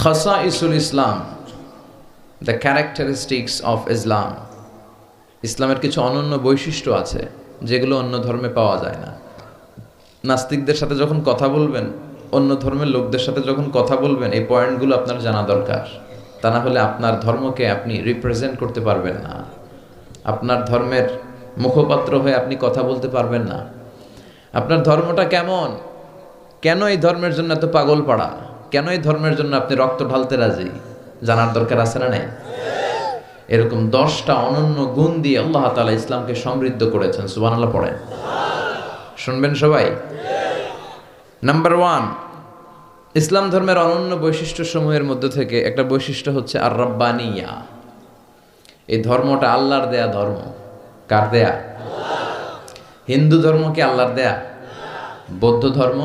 খাসাইসুল Islam, the characteristics of Islam. ইসলামের কিছু অনন্য বৈশিষ্ট্য আছে যেগুলো অন্য ধর্মে পাওয়া যায় না। নাস্তিকদের সাথে যখন কথা বলবেন, অন্য ধর্মের লোকদের সাথে যখন কথা বলবেন, এই পয়েন্টগুলো আপনার জানা দরকার। তা না হলে আপনার ধর্মকে আপনি রিপ্রেজেন্ট করতে পারবেন না, আপনার ধর্মের মুখপাত্র হয়ে আপনি কথা বলতে পারবেন না। আপনার ধর্মটা কেমন, কেন এই ধর্মের জন্য এত পাগল পাড়া, কেন এই ধর্মের জন্য আপনি রক্ত ঢালতে রাজি, জানার দরকার আছে না নাই? এরকম 10টা অনন্য গুণ দিয়ে আল্লাহ তাআলা ইসলামকে সমৃদ্ধ করেছেন। সুবহানাল্লাহ পড়েন, শুনবেন সবাই। নাম্বার 1, ইসলাম ধর্মের অনন্য বৈশিষ্ট্য সমূহের মধ্যে থেকে একটা বৈশিষ্ট্য হচ্ছে আর রাব্বানিয়া। এই ধর্মটা আল্লাহর দেয়া ধর্ম। কার দেয়া? হিন্দু ধর্ম কি আল্লাহর দেয়া? বৌদ্ধ ধর্ম?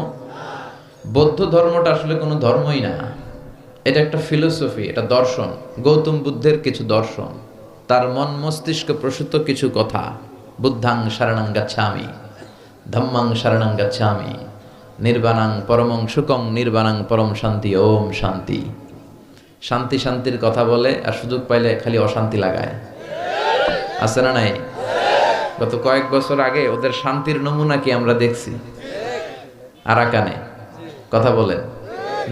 বৌদ্ধ ধর্মটা আসলে কোনো ধর্মই না, এটা একটা ফিলোসফি, এটা দর্শন। গৌতম বুদ্ধের কিছু দর্শন, তার মন মস্তিষ্ক প্রসূত কিছু কথা। বুদ্ধাং শরণং গচ্ছামি, ধম্মাং শরণং গচ্ছামি, নির্বাণাং পরমং সুখং, নির্বাণাং পরম শান্তি, ওম শান্তি। শান্তি শান্তির কথা বলে আর সুযোগ পাইলে খালি অশান্তি লাগায়, আছে না নাই? গত কয়েক বছর আগে ওদের শান্তির নমুনা কি আমরা দেখছি? আরাকানে কথা বলেন,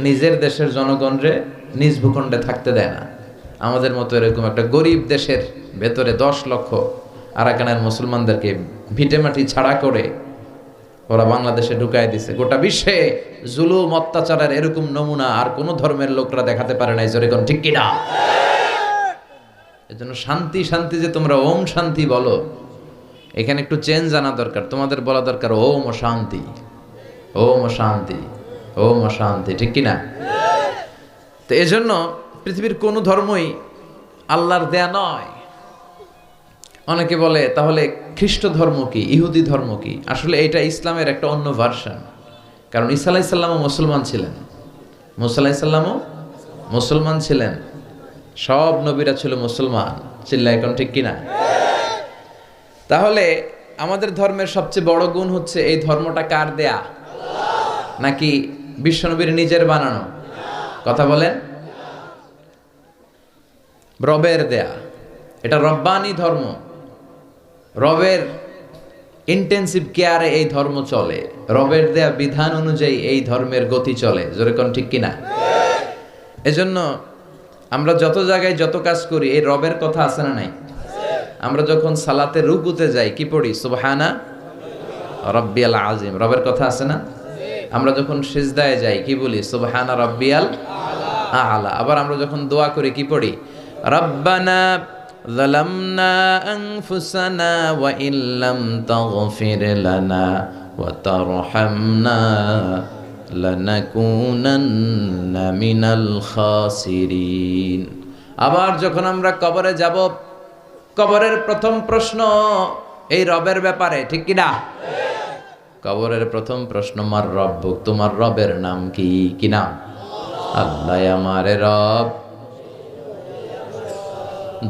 নিজের দেশের জনগণরে নিজ ভূখণ্ডে থাকতে দেয় না। আমাদের মতো এরকম একটা গরিব দেশের ভেতরে 10 লক্ষ আরাকানের মুসলমানদেরকে ভিটেমাটি ছাড়া করে ওরা বাংলাদেশে ঢুকাই দিছে। গোটা বিশ্বে জুলুম অত্যাচারের এরকম নমুনা আর কোন ধর্মের লোকরা দেখাতে পারে না। জোরে কোন ঠিক কিনা? এজন্য শান্তি শান্তি যে তোমরা ওম শান্তি বলো, এখানে একটু চেঞ্জ আনা দরকার। তোমাদের বলা দরকার ওম শান্তি, ওম শান্তি, ওম শান্তি, ঠিক কিনা? তো এজন্য পৃথিবীর কোনো ধর্মই আল্লাহর দেয়া নয়। অনেকে বলে তাহলে খ্রিস্ট ধর্ম কি, ইহুদি ধর্ম কি? আসলে এটা ইসলামের একটা অন্য ভার্সন। কারণ ঈসা আলাইহিস সালামও মুসলমান ছিলেন, মুসা আলাইহিস সালামও মুসলমান ছিলেন, সব নবীরা ছিল মুসলমান। চিল্লায় এখন ঠিক কিনা? তাহলে আমাদের ধর্মের সবচেয়ে বড় গুণ হচ্ছে এই ধর্মটা কার দেয়া? নাকি বিশ্বনবীর নিজের বানানো? কথা বলেন। রবের দেয়া, এটা রব্বানি ধর্ম। রবের ইন্টেন্সিভ কেয়ারে এই ধর্ম চলে, রবের দেয়া বিধান অনুযায়ী এই ধর্মের গতি চলে। জোরে কোন ঠিক কিনা? এজন্য আমরা যত জায়গায় যত কাজ করি এই রবের কথা আছে না নাই? আমরা যখন সালাতে রুকুতে যাই কি পড়ি? সুবহানা রাব্বিয়াল আযীম, রবের কথা আছে না? আমরা যখন সিজদায় যাই কি বলি? সুবহানা রাব্বিয়াল আ'লা। আবার আমরা যখন দোয়া করি কি পড়ি? রাব্বানা যালামনা আনফুসানা ওয়া ইল্লাম তাগফির লানা ওয়া তারহামনা লানাকুনান্না মিনাল খাসিরিন। আবার যখন আমরা কবরে যাব, কবরের প্রথম প্রশ্ন এই রবের ব্যাপারে, ঠিক কি না? কবরের প্রথম প্রশ্ন মার রব্বুক, তোমার রবের নাম কি? কি নাম? আল্লাহ আমারে রব।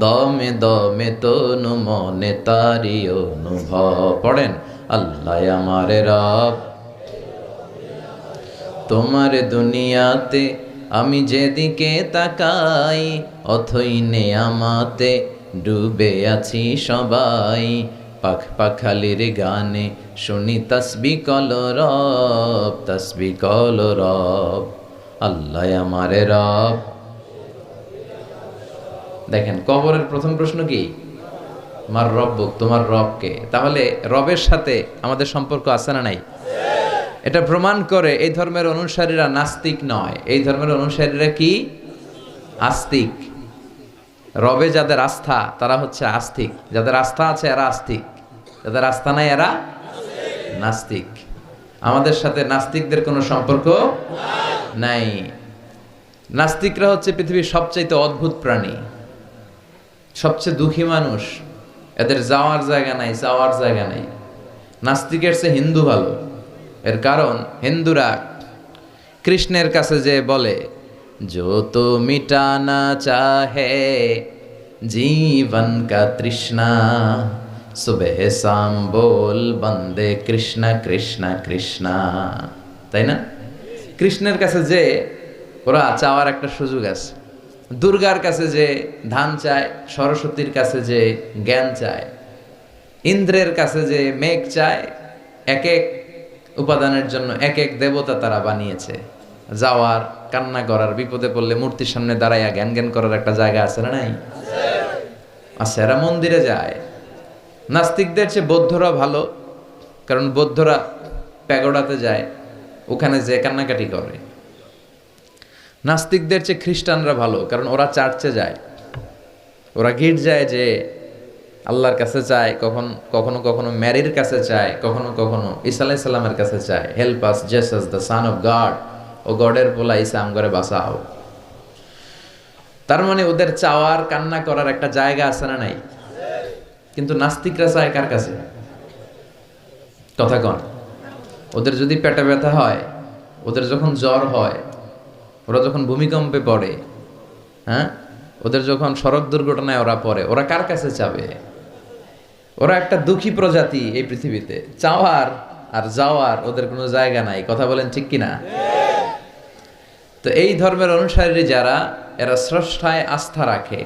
দমে দমে তনু মনে তারি অনুভব। পড়েন, আল্লাহ আমারে রব। তোমার দুনিয়াতে আমি যেদিকে তাকাই, অথই নেয়ামাতে ডুবে আছি সবাই। পাখ পাখালির গানে শুনি তসবিহ কলরব, তসবিহ কলরব। আল্লাহ আমারে রব। দেখেন, কবরের প্রথম প্রশ্ন কি? মার রব্বুক, তোমার রবকে। তাহলে রবের সাথে আমাদের সম্পর্ক আছে না নাই? এটা প্রমাণ করে এই ধর্মের অনুসারীরা নাস্তিক নয়। এই ধর্মের অনুসারীরা কি? আস্তিক। রবে যাদের আস্থা তারা হচ্ছে আস্তিক, যাদের আস্থা আছে এরা আস্তিক, যাদের আস্থা নাই এরা নাস্তিক। আমাদের সাথে নাস্তিকদের কোনো সম্পর্ক নাই। নাস্তিকরা হচ্ছে পৃথিবীর সবচাইতে অদ্ভুত প্রাণী, সবচেয়ে দুঃখী মানুষ। এদের যাওয়ার জায়গা নাই, যাওয়ার জায়গা নাই। নাস্তিকের চেয়ে হিন্দু ভালো। এর কারণ হিন্দুরা কৃষ্ণের কাছে যে বলে, जो तो मिटाना चाहे जीवन का तृष्णा, सुबह शाम बोल बंदे कृष्णा कृष्णा कृष्णा। তাই না? কৃষ্ণের কাছে যে ওরা চাওয়ার একটা সুযোগ আছে। দুর্গার কাছে যে ধান চায়, সরস্বতীর কাছে যে জ্ঞান চায়, ইন্দ্রের কাছে যে মেঘ চায়, এক এক উপাদানের জন্য এক এক দেবতা তারা বানিয়েছে। যাওয়ার, কান্না করার, বিপদে পড়লে মূর্তির সামনে দাঁড়াইয়া জ্ঞান জ্ঞান করার একটা জায়গা আছে না নাই? আছে। এরা মন্দিরে যায়। নাস্তিকদের চেয়ে বৌদ্ধরা ভালো, কারণ বৌদ্ধরা প্যাগোডাতে যায়, ওখানে যে কান্নাকাটি করে। নাস্তিকদের চেয়ে খ্রিস্টানরা ভালো, কারণ ওরা চার্চে যায়, ওরা গির্জায় যে আল্লাহর কাছে চায়, কখনো কখনো ম্যারির কাছে চায়, কখনো কখনো ঈসা আলাইহিস সালামের কাছে চায়, help us Jesus the son of God, ও গডের পোলা ঈসা আমগরে বাঁচাও। তার মানে ওদের চাওয়ার, কান্না করার একটা জায়গা আছে না নাই? কিন্তু নাস্তিকরা চায় কার কাছে? কথা কন। ওদের যদি পেটে ব্যথা হয়, ওদের যখন জ্বর হয়, ওরা যখন ভূমিকম্পে পড়ে, হ্যাঁ, ওদের যখন সড়ক দুর্ঘটনায় ওরা পড়ে, ওরা কার কাছে চাবে? ওরা একটা দুঃখী প্রজাতি এই পৃথিবীতে। চাওয়ার আর যাওয়ার ওদের কোনো জায়গা নাই। কথা বলেন ঠিক কিনা? তো এই ধর্মের অনুসারী যারা, এরা স্রষ্টায় আস্থা রাখে।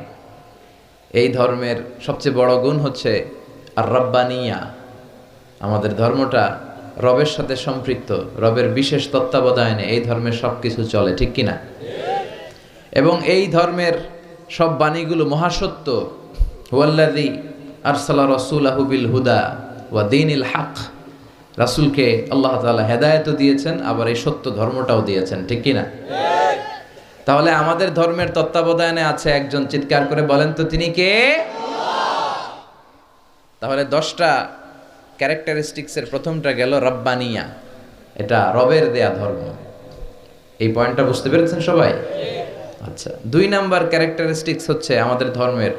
এই ধর্মের সবচেয়ে বড় গুণ হচ্ছে আর রব্বানিয়া। আমাদের ধর্মটা রবের সাথে সম্পৃক্ত, রবের বিশেষ তত্ত্বাবধানে এই ধর্মের সব কিছু চলে, ঠিক কিনা? এবং এই ধর্মের সব বাণীগুলো মহাসত্য। হুয়াল্লাযী আরসালা রাসূলাহু বিল হুদা ওয়া দীনিল হক। রাসূলকে আল্লাহ তাআলা হেদায়েতও দিয়েছেন, আবার এই সত্য ধর্মটাও দিয়েছেন, ঠিক কিনা? তাহলে আমাদের ধর্মের তত্ত্বাবধানে আছে একজন, চিৎকার করে বলেন তো তিনি কে? তাহলে 10টা ক্যারেক্টারিস্টিক্সের প্রথমটা গেল রব্বানিয়া, এটা রবের দেয়া ধর্ম। এই পয়েন্টটা বুঝতে পেরেছেন সবাই? আচ্ছা, 2 নাম্বার ক্যারেক্টারিস্টিক্স হচ্ছে আমাদের ধর্মের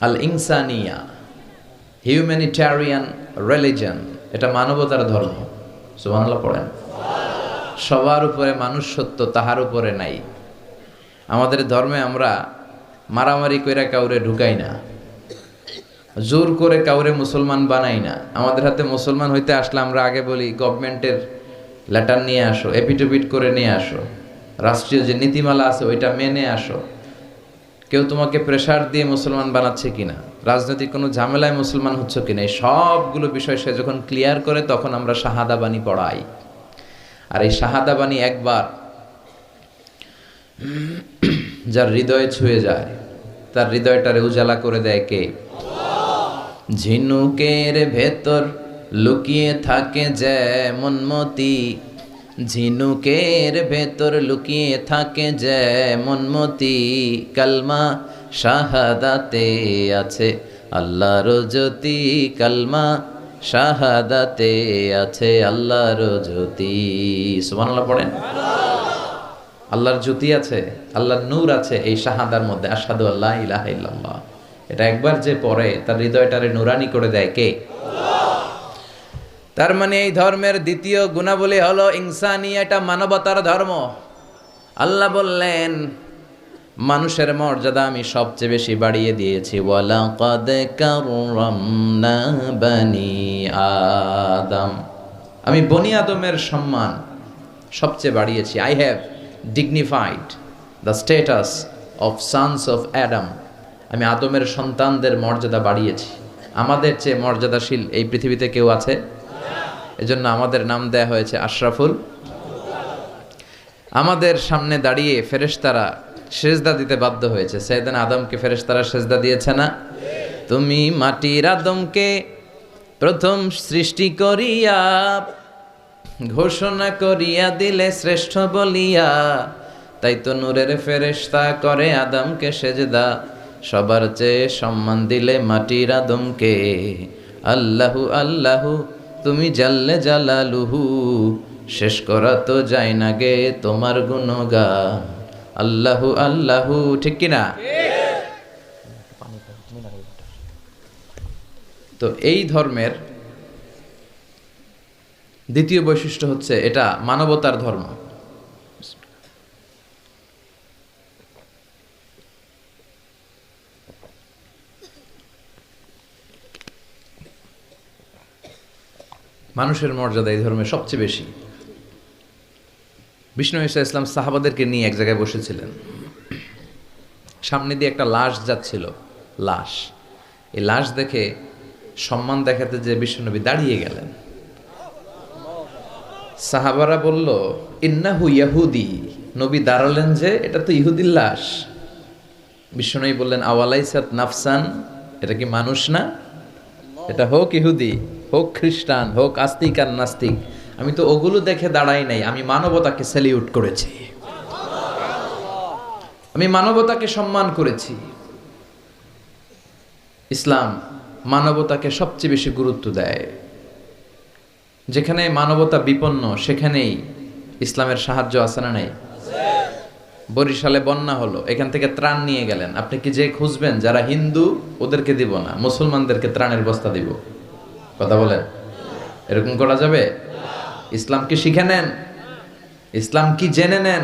আল ইনসানিয়া, হিউম্যানিটেরিয়ান রিলিজন। এটা মানবতার ধর্ম। সুবহানাল্লাহ পড়েন। সবার উপরে মানুষ সত্য, তাহার উপরে নাই। আমাদের ধর্মে আমরা মারামারি কইরা কাউরে ঢুকাই না, জোর করে কাউরে মুসলমান বানাই না। আমাদের হাতে মুসলমান হইতে আসলে আমরা আগে বলি গভর্নমেন্টের লেটার নিয়ে আসো, এপিটোপিট করে নিয়ে আসো, রাষ্ট্রীয় যে নীতিমালা আছে ওইটা মেনে আসো। কেউ তোমাকে প্রেসার দিয়ে মুসলমান বানাচ্ছে কিনা, রাজনৈতিক কোনো ঝামেলায় মুসলমান হচ্ছ কিনা, এই সবগুলো বিষয় সে যখন ক্লিয়ার করে তখন আমরা শাহাদা বাণী পড়াই। আর এই শাহাদা বাণী একবার যার হৃদয়ে ছুঁয়ে যায়, তার হৃদয়টারে উজালা করে দেয় কে? ঝিনুকের ভেতর লুকিয়ে থাকে যেমন মতি, ঝিনুকের ভেতর লুকিয়ে থাকে যেমন মতি, কালমা শাহাদাতে আছে আল্লাহর জ্যোতি, কালমা শাহাদাতে আছে আল্লাহর জ্যোতি। সুবহানাল্লাহ পড়েন। আল্লাহর জ্যোতি আছে, আল্লাহর নূর আছে এই শাহাদার মধ্যে, আশহাদু আল্লা ইলাহা ইল্লাল্লাহ। এটা একবার যে পড়ে তার হৃদয়টারে নুরানি করে দেয় কে? তার মানে এই ধর্মের দ্বিতীয় গুণাবলী হলো ইনসানিয়া, এটা মানবতার ধর্ম। আল্লাহ বললেন মানুষের মর্যাদা আমি সবচেয়ে বেশি বাড়িয়ে দিয়েছি, ওয়ালাকাদ কাররামনা বানি আদম। আমি বনি আদমের সম্মান সবচেয়ে বাড়িয়েছি। I have dignified the status of sons of Adam. আমি আদমের সন্তানদের মর্যাদা বাড়িয়েছি। আমাদের চেয়ে মর্যাদাশীল এই পৃথিবীতে কেউ আছে? এজন্য আমাদের নাম দেয়া হয়েছে আশরাফুল। আমাদের সামনে দাঁড়িয়ে ফেরেশতারা সেজদা দিতে বাধ্য হয়েছে। সাইয়েদনা আদমকে ফেরেশতারা সেজদা দিয়েছে না? তুমি মাটির আদমকে প্রথম সৃষ্টি করিয়া ঘোষণা করিয়া দিলে শ্রেষ্ঠ বলিয়া, তাই তো নূরের ফেরেশতা করে আদমকে সেজদা, সবার চেয়ে সম্মান দিলে মাটির আদমকে। আল্লাহু আল্লাহু তুমি জাল্লে জালালুহু, শেষ করা তো যায় না গে তোমার গুণগান। আল্লাহু আল্লাহু, ঠিক কিনা? তো এই ধর্মের দ্বিতীয় বৈশিষ্ট্য হচ্ছে এটা মানবতার ধর্ম। মানুষের মর্যাদা এই ধর্মে সবচেয়ে বেশি। বিষ্ণু ঈসা ইসলাম সাহাবাদেরকে নিয়ে এক জায়গায় বসেছিলেন। সামনে দিয়ে একটা লাশ যাচ্ছিল, লাশ। এই লাশ দেখে সম্মান দেখাতে যে বিশ্বনবী দাঁড়িয়ে গেলেন। সাহাবারা বলল, ইন্নাহু ইয়াহুদি। নবী দাঁড়ালেন যে, এটা তো ইহুদির লাশ। বিশ্বনবী বললেন, আওয়ালাইসাত নাফসান, এটা কি মানুষ না? এটা হোক ইহুদি, হোক খ্রিস্টান, হোক আস্তিক আর নাস্তিক, আমি তো ওগুলো দেখে দাঁড়াই নাই, আমি মানবতাকে স্যালিউট করেছি, আমি মানবতাকে সম্মান করেছি। ইসলাম মানবতাকে সবচেয়ে বেশি গুরুত্ব দেয়। যেখানে মানবতা বিপন্ন সেখানেই ইসলামের সাহায্য আছে না নাই? বরিশালে বন্যা হলো, এখান থেকে ত্রাণ নিয়ে গেলেন, আপনি কি যে খুঁজবেন যারা হিন্দু ওদেরকে দিব না, মুসলমানদেরকে ত্রাণের বস্তা দিব? কথা বলেন, এরকম করা যাবে? ইসলাম কি শিখে নেন, ইসলাম কি জেনে নেন,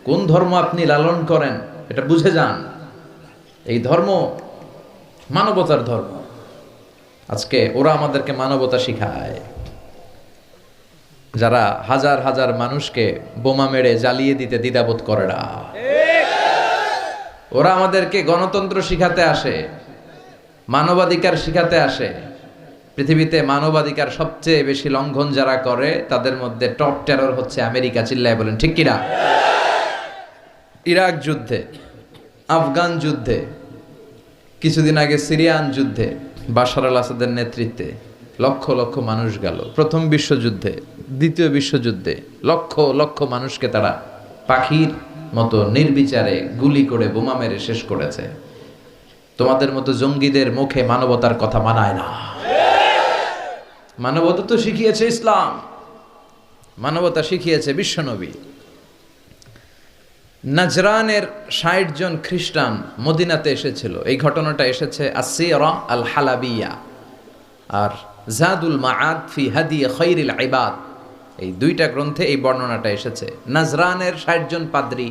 কোন ধর্ম আপনি লালন করেন এটা বুঝে যান। এই ধর্ম মানবতার ধর্ম। আজকে ওরা আমাদেরকে মানবতা শিখায়, যারা হাজার হাজার মানুষকে বোমা মেরে জ্বালিয়ে দিতে দ্বিধাবোধ করে না। ওরা আমাদেরকে গণতন্ত্র শিখাতে আসে, মানবাধিকার শিখাতে আসে। পৃথিবীতে মানবাধিকার সবচেয়ে বেশি লঙ্ঘন যারা করে তাদের মধ্যে টপ টেরর হচ্ছে আমেরিকা। চিল্লায় বলেন ঠিক কিনা? ইরাক যুদ্ধে, আফগান যুদ্ধে, কিছুদিন আগে সিরিয়ান যুদ্ধে বাশার আল আসাদের নেতৃত্বে লক্ষ লক্ষ মানুষ গেল। প্রথম বিশ্বযুদ্ধে, দ্বিতীয় বিশ্বযুদ্ধে লক্ষ লক্ষ মানুষকে তারা পাখির মতো নির্বিচারে গুলি করে বোমা মেরে শেষ করেছে। তোমাদের মতো জঙ্গিদের মুখে মানবতার কথা মানায় না। মানবতা তো শিখিয়েছে ইসলাম, মানবতা শিখিয়েছে বিশ্বনবী। নাজরানের ৬০ জন খ্রিস্টান মদিনাতে এসেছিল। এই ঘটনাটা এসেছে আসসিরা আল হালাবিয়া আর জাদুল মাআদ ফি হাদি খায়রিল ইবাদ, এই দুইটা গ্রন্থে এই বর্ণনাটা এসেছে। নাজরানের ৬০ জন পাদ্রী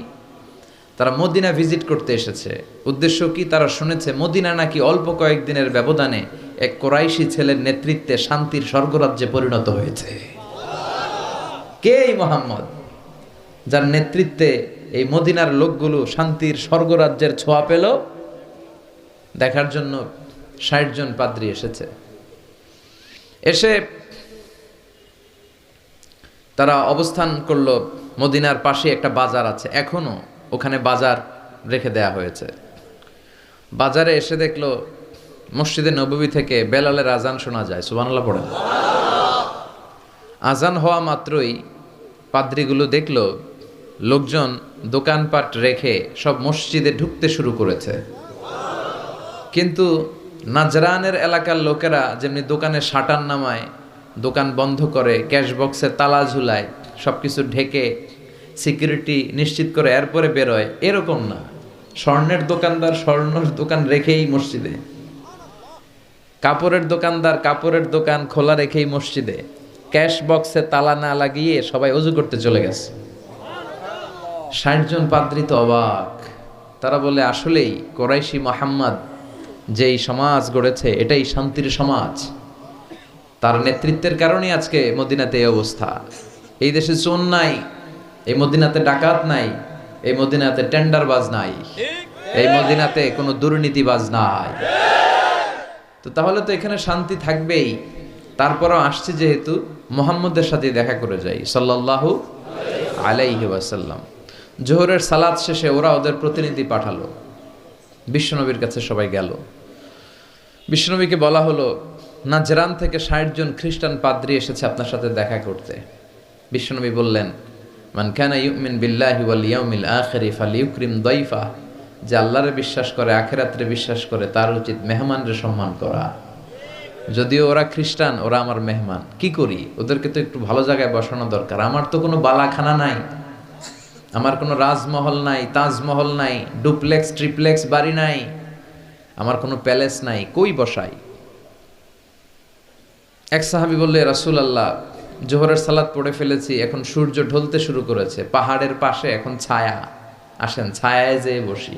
তারা মদিনা ভিজিট করতে এসেছে। উদ্দেশ্য কি? তারা শুনেছে মদিনা নাকি অল্প কয়েকদিনের ব্যবধানে এক কোরাইশি ছেলের নেতৃত্বে শান্তির স্বর্গরাজ্যে পরিণত হয়েছে। কে এই মুহাম্মদ, যার নেতৃত্বে এই মদিনার লোকগুলো শান্তির স্বর্গরাজ্যের ছোঁয়া পেল? দেখার জন্য ৬০ জন পাদ্রী এসেছে। এসে তারা অবস্থান করলো। মদিনার পাশে একটা বাজার আছে, এখনো ওখানে বাজার রেখে দেয়া হয়েছে। বাজারে এসে দেখলো মসজিদে নববী থেকে বেলালের আজান শোনা যায়। সুবহানাল্লাহ পড়েন। আজান হওয়া মাত্রই পাদ্রীগুলো দেখলো লোকজন দোকানপাট রেখে সব মসজিদে ঢুকতে শুরু করেছে। কিন্তু নাজরানের এলাকার লোকেরা যেমনি দোকানে শাটার নামায়, দোকান বন্ধ করে, ক্যাশ বক্সে তালা ঝুলায়, সব কিছু ঢেকে সিকিউরিটি নিশ্চিত করে এরপরে বেরোয়, এরকম না। স্বর্ণের দোকানদার স্বর্ণের দোকান রেখেই মসজিদে, কাপড়ের দোকানদার কাপড়ের দোকান খোলা রেখেই মসজিদে, ক্যাশ বক্সে তালা না লাগিয়ে সবাই ওযু করতে চলে গেছে। ৬০ জন পাদ্রী তো অবাক। তারা বলে, আসলেই কোরাইশি মুহাম্মদ যেই সমাজ গড়েছে এটাই শান্তির সমাজ। তার নেতৃত্বের কারণেই আজকে মদিনাতে এই অবস্থা। এই দেশে চোর নাই, এই মদিনাতে ডাকাত নাই, এই মদিনাতে টেন্ডারবাজ নাই, এই মদিনাতে কোনো দুর্নীতিবাজ নাই। তো তাহলে তো এখানে শান্তি থাকবেই। তারপরও আসছে যেহেতু মুহাম্মদের সাথে দেখা করে যাই সাল্লাল্লাহু আলাইহি ওয়াসাল্লাম। জোহরের সালাত শেষে ওরা ওদের প্রতিনিধি পাঠালো, বিশ্বনবীর কাছে সবাই গেল। বিশ্বনবীকে বলা হলো, নাজরান থেকে ৬০ জন খ্রিস্টান পাদ্রী এসেছে আপনার সাথে দেখা করতে। বিশ্বনবী বললেন, মান কানা ইউমিন বিল্লাহি ওয়াল ইয়াউমিল আখিরি ফালিউকরিম দাইফা, যে আল্লাহরে বিশ্বাস করে, আখিরাতে বিশ্বাস করে, তার উচিত মেহমানরে সম্মান করা। যদিও ওরা খ্রিস্টান, ওরা আমার মেহমান, কি করি? ওদেরকে তো একটু ভালো জায়গায় বসানো দরকার। আমার তো কোনো বালাখানা নাই, আমার কোনো রাজমহল নাই, তাজমহল নাই, ডুপ্লেক্স ট্রিপ্লেক্স বাড়ি নাই, আমার কোনো প্যালেস নাই, কই বসাই? এক সাহাবী বললে, রাসূলুল্লাহ, জোহরের সালাত পড়ে ফেলেছি, এখন সূর্য ঢলতে শুরু করেছে, পাহাড়ের পাশে এখন ছায়া, আসেন ছায়ায় যেয়ে বসি।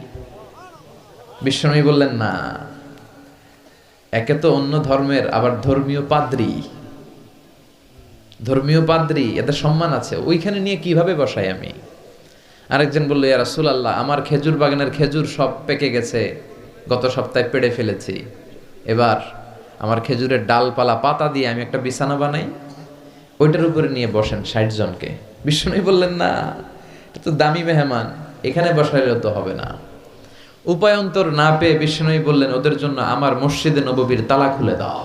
বিশ্বনবী বললেন, না, একে তো অন্য ধর্মের, আবার ধর্মীয় পাদ্রী, ধর্মীয় পাদ্রী, এদের সম্মান আছে, ওইখানে নিয়ে কিভাবে বসাই আমি? আরেকজন বলল, ইয়া রাসূলুল্লাহ, আমার খেজুর বাগানের খেজুর সব পেকে গেছে, গত সপ্তাহে পেড়ে ফেলেছি, এবার আমার খেজুরের ডালপালা পাতা দিয়ে আমি একটা বিছানা বানাই, ওইটার উপরে নিয়ে বসেন 60 জনকে। বিষ্ণু বললেন, না, এটা তো দামি মেহমান, এখানে বসাইলেও তো হবে না। উপায়ন্তর না পেয়ে বিষ্ণু বললেন, ওদের জন্য আমার মসজিদে নববীর তালা খুলে দাও।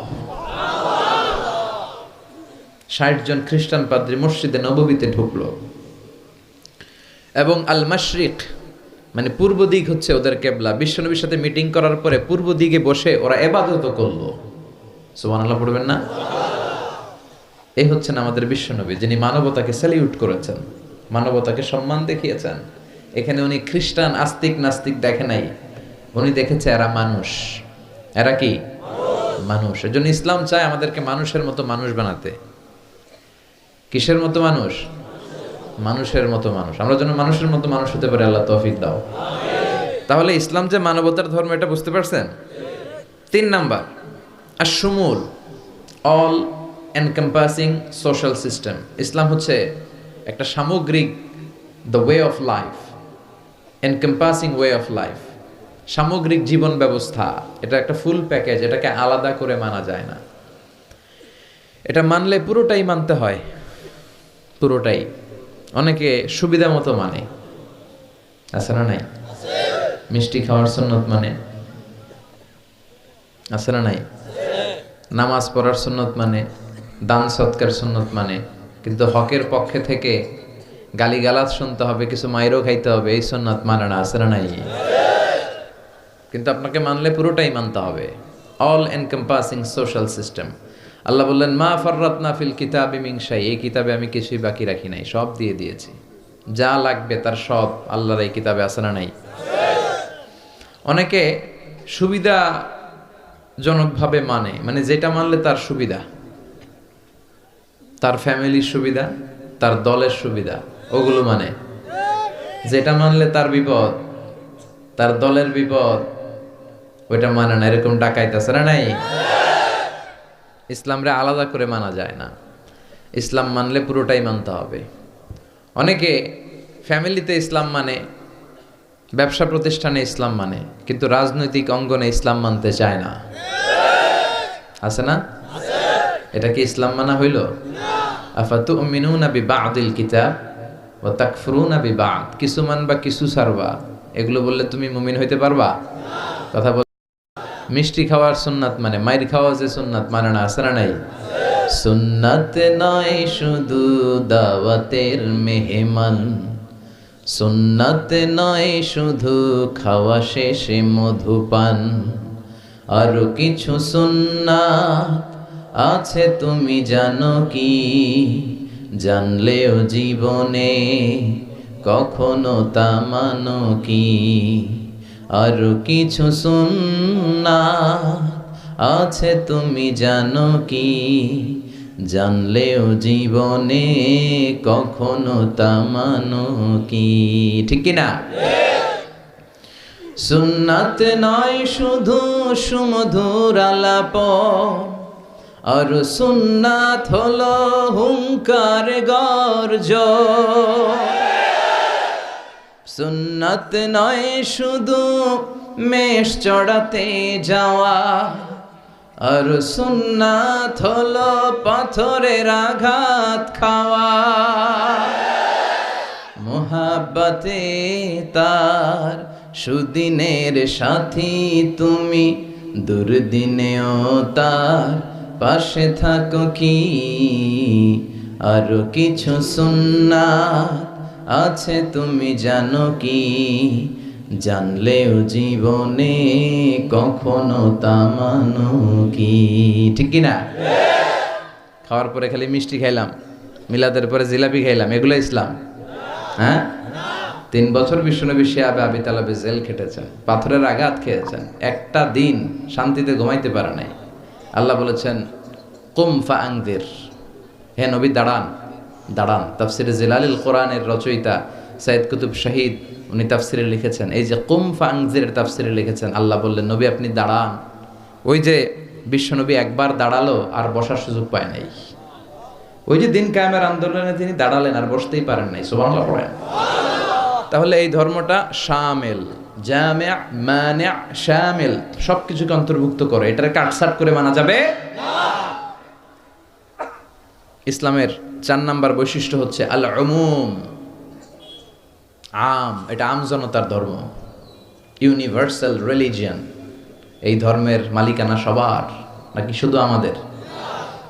60 জন খ্রিস্টান পাদ্রী মসজিদে নববীতে ঢুকলো, এবং আল মাশরিক মানে পূর্ব দিক হচ্ছে ওদের কেবলা। বিশ্বনবীর সাথে মিটিং করার পরে পূর্ব দিকে বসে ওরা ইবাদত করলো। সুবহানাল্লাহ পড়বেন না? এই হচ্ছেন আমাদের বিশ্বনবী, যিনি মানবতাকে স্যালিউট করেছেন, মানবতাকে সম্মান দেখিয়েছেন। এখানে উনি খ্রিস্টান আস্তিক নাস্তিক দেখে নাই, উনি দেখেছে এরা মানুষ। এরা কি মানুষ। এজন্য ইসলাম চায় আমাদেরকে মানুষের মতো মানুষ বানাতে। কিসের মতো মানুষ? মানুষের মতো মানুষ। আমরা যেন মানুষের মতো মানুষ হতে পারি, আল্লাহ তৌফিক দাও। তাহলে ইসলাম যে মানবতার ধর্ম, এটা বুঝতে পারছেন? 3 নাম্বার, আশ-শুমুল, অল এনকম্পাসিং সোশ্যাল সিস্টেম। ইসলাম হচ্ছে একটা সামগ্রিক, the way of life, encompassing way of life, সামগ্রিক জীবন ব্যবস্থা। এটা একটা ফুল প্যাকেজ, এটাকে আলাদা করে মানা যায় না। এটা মানলে পুরোটাই মানতে হয়, পুরোটাই। অনেকে সুবিধা মতো মানে, আছে না নাই? মিষ্টি খাওয়ার সুন্নত মানে, আছে না নাই? নামাজ পড়ার সুন্নত মানে, দান সৎকার সুন্নত মানে, কিন্তু হকের পক্ষে থেকে গালিগালাজ শুনতে হবে, কিছু মাইরও খাইতে হবে, এই সুন্নত মানে না, আছে না নাই? কিন্তু আপনাকে মানলে পুরোটাই মানতে হবে, অল এনকম্পাসিং সোশ্যাল সিস্টেম। আল্লাহ বললেন, মা ফাররাতনা ফিল কিতাবি মিন শাই, এই কিতাবে আমি কিছুই বাকি রাখি নাই, সব দিয়ে দিয়েছি। যা লাগবে তার সব আল্লাহর এই কিতাবে আছে না নাই? অনেকে সুবিধাজনকভাবে মানে যেটা মানলে তার সুবিধা, তার ফ্যামিলির সুবিধা, তার দলের সুবিধা, ওগুলো মানে। যেটা মানলে তার বিপদ, তার দলের বিপদ, ওইটা মানে না। এরকম ডাকাইত আছে না নাই? ইসলামরে আলাদা করে মানা যায় না। ইসলাম মানলে পুরোটাই মানতে হবে। অনেকে ফ্যামিলিতে ইসলাম মানে, ব্যবসা প্রতিষ্ঠানে ইসলাম মানে, কিন্তু রাজনৈতিক অঙ্গনে ইসলাম মানতে চায় না, আছে না? এটা কি ইসলাম মানা হইল? আফাতুমিনুনা বিবাদিল কিতাব ওয়া তাকফুরুনা বিবাদ, কিছু মানবা কিছু ছাড়বা, এগুলো বললে তুমি মুমিন হইতে পারবা? কথা বল। মিষ্টি খাওয়ার সুন্নাত মানে, মাইর খাওয়া যে সুন্নাত মানে না, আছে না নাই? সুন্নাত নয় শুধু দাওয়াতের মেহমান, সুন্নাত নয় শুধু খাওয়া শেষে মধুপান, আরো কিছু সুন্নাত আছে তুমি জানো কি? জানলেও জীবনে কখনো তা মানো কি? আরো কিছু সুন্নাত আছে তুমি জানো কি? জানলেও জীবনে কখনো তা মানো কি? ঠিক কিনা? সুন্নাত নয় শুধু সুমধুর আলাপ, আর সুন্নাত হলো হুঙ্কার গর্জ। সুন্নাত নয় শুধু মেষ চড়াতে যাওয়া, আর সুন্নাত হলো পাথরের আঘাত খাওয়া। মোহাব্বতে তার সুদিনের সাথী তুমি, দুর্দিনেও তার পাশে থাকো কি? আরো কিছু সুন্নাত আছে তুমি জানো কি? জানলেও জীবনে কখনো তা মানো কি? ঠিক কিনা? খাওয়ার পরে খালি মিষ্টি খাইলাম, মিলাদের পরে জিলাপি খাইলাম, এগুলো ইসলাম? হ্যাঁ, 3 বছর বিশ্বনবী শিয়াবে আবি তালেবে জেল খেটেছেন, পাথরের আঘাত খেয়েছেন, একটা দিন শান্তিতে ঘুমাইতে পারে নাই। আল্লাহ বলেছেন, কুম ফাআনদির, হে নবী দাঁড়ান, দাঁড়ান। তাফসিরে জিলালিল কোরআনের রচয়িতা সাইয়্যিদ কুতুব শহীদ উনি তাফসিরে লিখেছেন, এই যে কুম ফাআনদিরের তাফসিরে লিখেছেন, আল্লাহ বললেন নবী আপনি দাঁড়ান। ওই যে বিশ্বনবী একবার দাঁড়ালো আর বসার সুযোগ পায় নাই, ওই যে দিন কায়েমের আন্দোলনে তিনি দাঁড়ালেন, আর বসতেই পারেন নাই, সুবহানাল্লাহ পড়েন। তাহলে এই ধর্মটা শামিল, জামি', মানি', শামিল, সবকিছুকে অন্তর্ভুক্ত করে, এটারে কাটছাট করে মানা যাবে না। ইসলামের 4 নাম্বার বৈশিষ্ট্য হচ্ছে আল উমুম, আম, এটা আম জনতার ধর্ম, ইউনিভার্সাল রিলিজিয়ন। এই ধর্মের মালিকানা সবার নাকি শুধু আমাদের?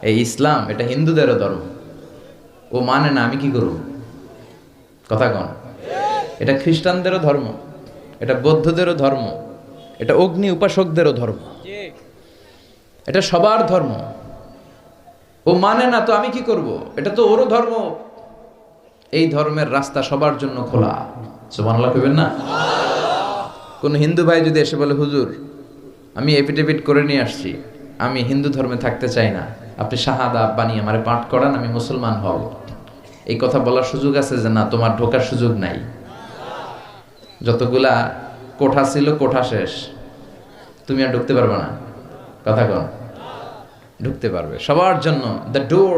এই ইসলাম এটা হিন্দুদেরও ধর্ম। ও মানে না, আমি কি করব? কথা কন। এটা খ্রিস্টানদেরও ধর্ম, এটা বৌদ্ধদেরও ধর্ম, এটা অগ্নি উপাসকদেরও ধর্ম, এটা সবার ধর্ম। ও মানে না তো আমি কি করব? এটা তো ওরও ধর্ম। এই ধর্মের রাস্তা সবার জন্য খোলা, সুবহানাল্লাহ কইবেন না? কোন হিন্দু ভাই যদি এসে বলে, হুজুর আমি এফিডেভিট করে নিয়ে আসছি, আমি হিন্দু ধর্মে থাকতে চাই না, আপনি শাহাদা বানিয়ে আমারে পাঠ করান, আমি মুসলমান হব, এই কথা বলার সুযোগ আছে? যে না, তোমার ঢোকার সুযোগ নাই। যতগুলা কোঠা ছিল কোঠা শেষ, তুমি আর ঢুকতে পারবে না। কথা কন। ঢুকতে পারবে সবার জন্য। The door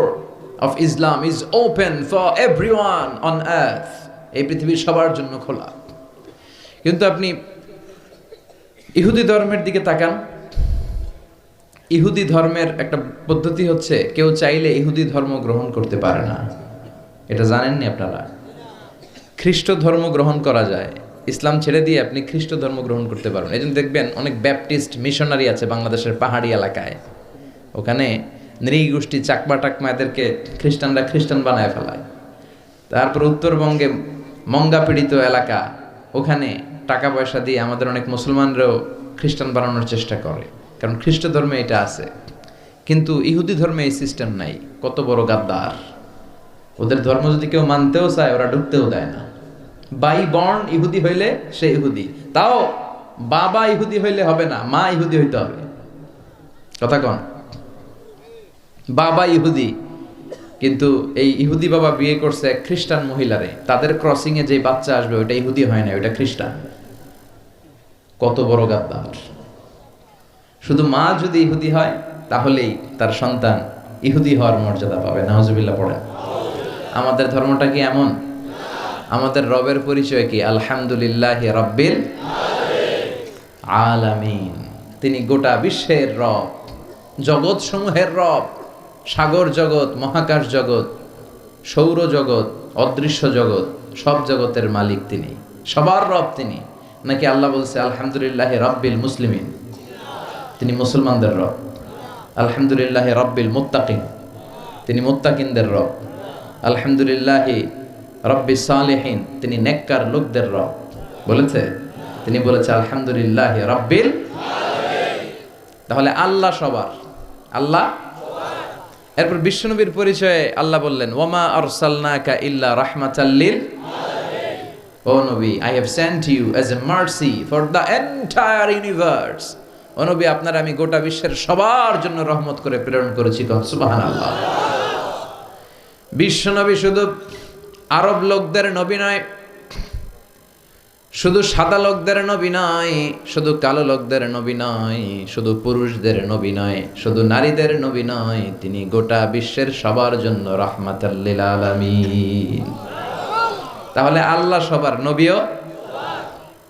of Islam is open for everyone on earth. এই পৃথিবীর সবার জন্য খোলা। কিন্তু আপনি ইহুদি ধর্মের দিকে তাকান। ইহুদি ধর্মের একটা পদ্ধতি হচ্ছে, কেউ চাইলে ইহুদি ধর্ম গ্রহণ করতে পারে না। এটা জানেননি আপনারা? খ্রিস্ট ধর্ম গ্রহণ করা যায়, ইসলাম ছেড়ে দিয়ে আপনি খ্রিস্ট ধর্ম গ্রহণ করতে পারবেন। এই জন্য দেখবেন অনেক ব্যাপটিস্ট মিশনারি আছে বাংলাদেশের পাহাড়ি এলাকায়, ওখানে নৃগোষ্ঠী চাকমা টাকমা এদেরকে খ্রিস্টানরা খ্রিস্টান বানায় ফেলায়। তারপর উত্তরবঙ্গে মঙ্গা পীড়িত এলাকা, ওখানে টাকা পয়সা দিয়ে আমাদের অনেক মুসলমানরাও খ্রিস্টান বানানোর চেষ্টা করে, কারণ খ্রিস্ট ধর্মে এটা আছে। কিন্তু ইহুদি ধর্মে এই সিস্টেম নাই। কত বড় গাদ্দার! ওদের ধর্ম যদি কেউ মানতেও চায়, ওরা ঢুকতেও দেয় না। বাই বর্ন ইহুদি হইলে সে ইহুদি, তাও বাবা ইহুদি হইলে হবে না, মা ইহুদি হইতে হবে। কথা কন। বাবা ইহুদি, কিন্তু এই ইহুদি বাবা বিয়ে করছে এক খ্রিস্টান মহিলারে, তাদের ক্রসিং এ যে বাচ্চা আসবে ওটা ইহুদি হয় না, ওটা খ্রিস্টান। কত বড় গাদ্দার! শুধু মা যদি ইহুদি হয় তাহলেই তার সন্তান ইহুদি হওয়ার মর্যাদা পাবে। নাউজুবিল্লাহ পড়েন। আমাদের ধর্মটা কি এমন? আমাদের রবের পরিচয় কি? আলহামদুলিল্লাহি রাব্বিল আলামিন। তিনি গোটা বিশ্বের রব, জগৎ সমূহের রব। সাগর জগৎ, মহাকাশ জগৎ, সৌর জগৎ, অদৃশ্য জগৎ, সব জগতের মালিক তিনি, সবার রব তিনি। নাকি আল্লাহ বলছে আলহামদুলিল্লাহি রাব্বিল মুসলিমিন, তিনি মুসলমানদের রব। আলহামদুলিল্লাহি রাব্বিল মুত্তাকিন, তিনি মুত্তাকিনদের রব। আলহামদুলিল্লাহি রাব্বিস সালিহিন, তিনি নেককার লোকদের রব। বলেছে? তিনি বলেছে আলহামদুলিল্লাহি রাব্বিল আলামিন। তাহলে আল্লাহ সবার, আল্লাহ। এরপর বিশ্বনবীর পরিচয়ে আল্লাহ বললেন, ওয়ামা আরসালনাকা ইল্লা রাহমাতাল লিল আলামিন। ও নবী, I have sent you as a mercy for the entire universe. ও নবী, আপনার আমি গোটা বিশ্বের সবার জন্য রহমত করে প্রেরণ করেছি। সুবহানাল্লাহ। বিশ্বনবী শুধু আরব লোকদের নবী নয়, শুধু সাদা লোকদের নবী নয়, শুধু কালো লোকদের নবী নয়, শুধু পুরুষদের নবী নয়, শুধু নারীদের নবী নয়, তিনি গোটা বিশ্বের সবার জন্য রাহমাতাল লিল আলামিন। তাহলে আল্লাহ সবার, নবীও।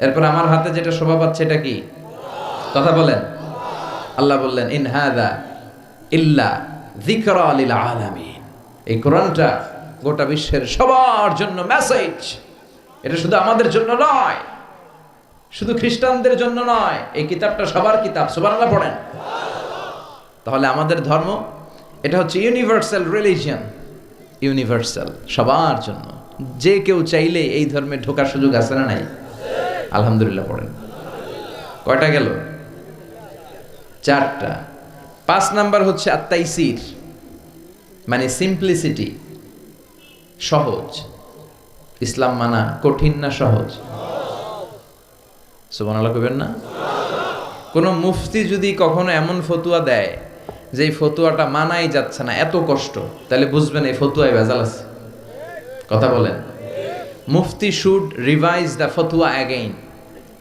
এরপর আমার হাতে যেটা শোভা পাচ্ছে এটা কি? কথা বলেন। আল্লাহ বললেন, ইন হাযা ইল্লা যিকরা লিল আলামিন। এই কোরআনটা গোটা বিশ্বের সবার জন্য মেসেজ। এটা শুধু আমাদের জন্য নয়, শুধু খ্রিস্টানদের জন্য নয়, এই কিতাবটা সবার কিতাব। সুবহানাল্লাহ পড়েন। তাহলে আমাদের ধর্ম এটা হচ্ছে ইউনিভার্সাল রিলিজিয়ন, ইউনিভার্সাল, সবার জন্য। যে কেউ চাইলে এই ধর্মে ঢোকার সুযোগ আছে না নাই? আলহামদুলিল্লাহ পড়েন। কয়টা গেল? 4টা। 5 নাম্বার হচ্ছে আত-তাইসির, মানে সিম্পলিসিটি, সহজ। ইসলাম মানা কঠিন না সহজ? সুবহানাল্লাহ কইবেন না? কোন মুফতি যদি কখনো এমন ফতুয়া দেয় যে এই ফতুয়াটা মানাই যাচ্ছে না, এত কষ্ট, তাহলে বুঝবেন এই ফতুয়ায় ভেজাল আছে। কথা বলেন। মুফতি শুড রিভাইজ দ্য ফতুয়া অ্যাগেইন।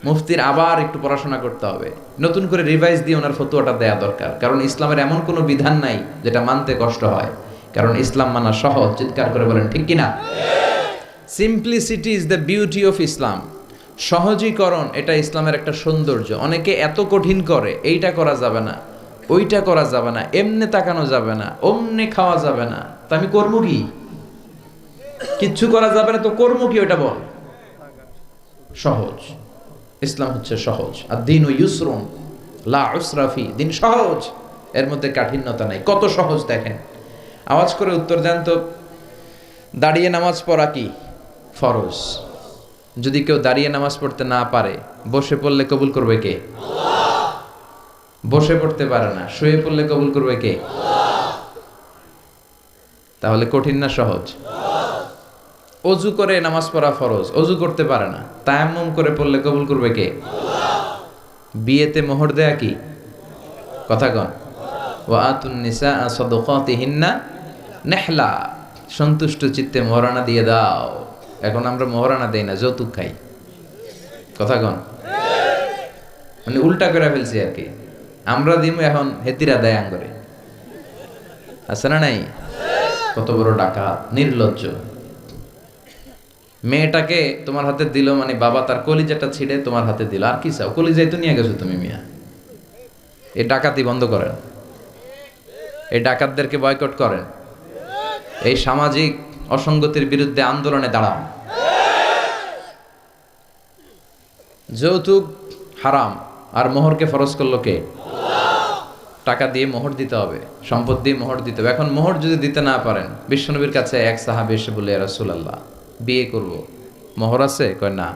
মুফতির আবার একটু পড়াশোনা করতে হবে, নতুন করে রিভাইজ দিয়ে ওনার ফতুয়াটা দেয়া দরকার। কারণ ইসলামের এমন কোনো বিধান নাই যেটা মানতে কষ্ট হয়। কারণ ইসলাম মানা সহজ। চিৎকার করে বলেন ঠিক কিনা? Simplicity is the beauty of Islam. সহজীকরণ এটা ইসলামের একটা সৌন্দর্য। অনেকে এত কঠিন করে, এইটা করা যাবে না, ওইটা করা যাবে না, এমনে তাকানো যাবে না, অমনে খাওয়া যাবে না, তা আমি করবো কি? কিচ্ছু করা যাবে না তো করবো কি? ওইটা বল। সহজ। ইসলাম হচ্ছে সহজ। আর দিন ও ইউসরুন লা উসরা ফি, দিন সহজ, এর মধ্যে কাঠিন্যতা নাই। কত সহজ দেখেন। আওয়াজ করে উত্তর দেন তো, দাঁড়িয়ে নামাজ পড়া কি ফরজ? যদি কেউ দাঁড়িয়ে নামাজ পড়তে না পারে, বসে পড়লে কবুল করবে কে? বসে পড়তে পারে না, শুয়ে পড়লে কবুল করবে কে? তাহলে কঠিন না সহজ? অজু করে নামাজ পড়া ফরজ, অজু করতে পারে না, তায়াম্মুম করে পড়লে কবুল করবে কে? বিয়েতে মোহর দেয়া কি? কথা কন। ওয়া আতুন নিসা সাদাকাতিহিন্না নেহলা, সন্তুষ্ট চিত্তে মোহরানা দিয়ে দাও। এখন আমরা মোহরানা দেই না, যৌতুক খাই। কথা কন। মানে উল্টা করে ফেলছি আর কি। আমরা দিমু, এখন হেতিরা দেয় আঙ্গরে। আছে না নাই? কত বড় ডাকাত, নির্লজ্জ। মেয়েটাকে তোমার হাতে দিল মানে বাবা তার কলিজাটা ছিঁড়ে তোমার হাতে দিল, আর কি চাও? কলিজাই তো নিয়ে গেছো তুমি মিয়া। এই ডাকাতি বন্ধ করেন, এই ডাকাতদেরকে বয়কট করেন, এই সামাজিক অসঙ্গতির বিরুদ্ধে আন্দোলনে দাঁড়ান। যৌতুক হারাম, আর মোহরকে ফরজ করলো কে? টাকা দিয়ে মোহর দিতে হবে, সম্পদ দিয়ে মোহর দিতে হবে। এখন মোহর যদি দিতে না পারেন, বিশ্বনবীর কাছে এক সাহাবী এসে বলে, ইয়া রাসূলুল্লাহ, বিয়ে করব, মোহর আছে? কয় না।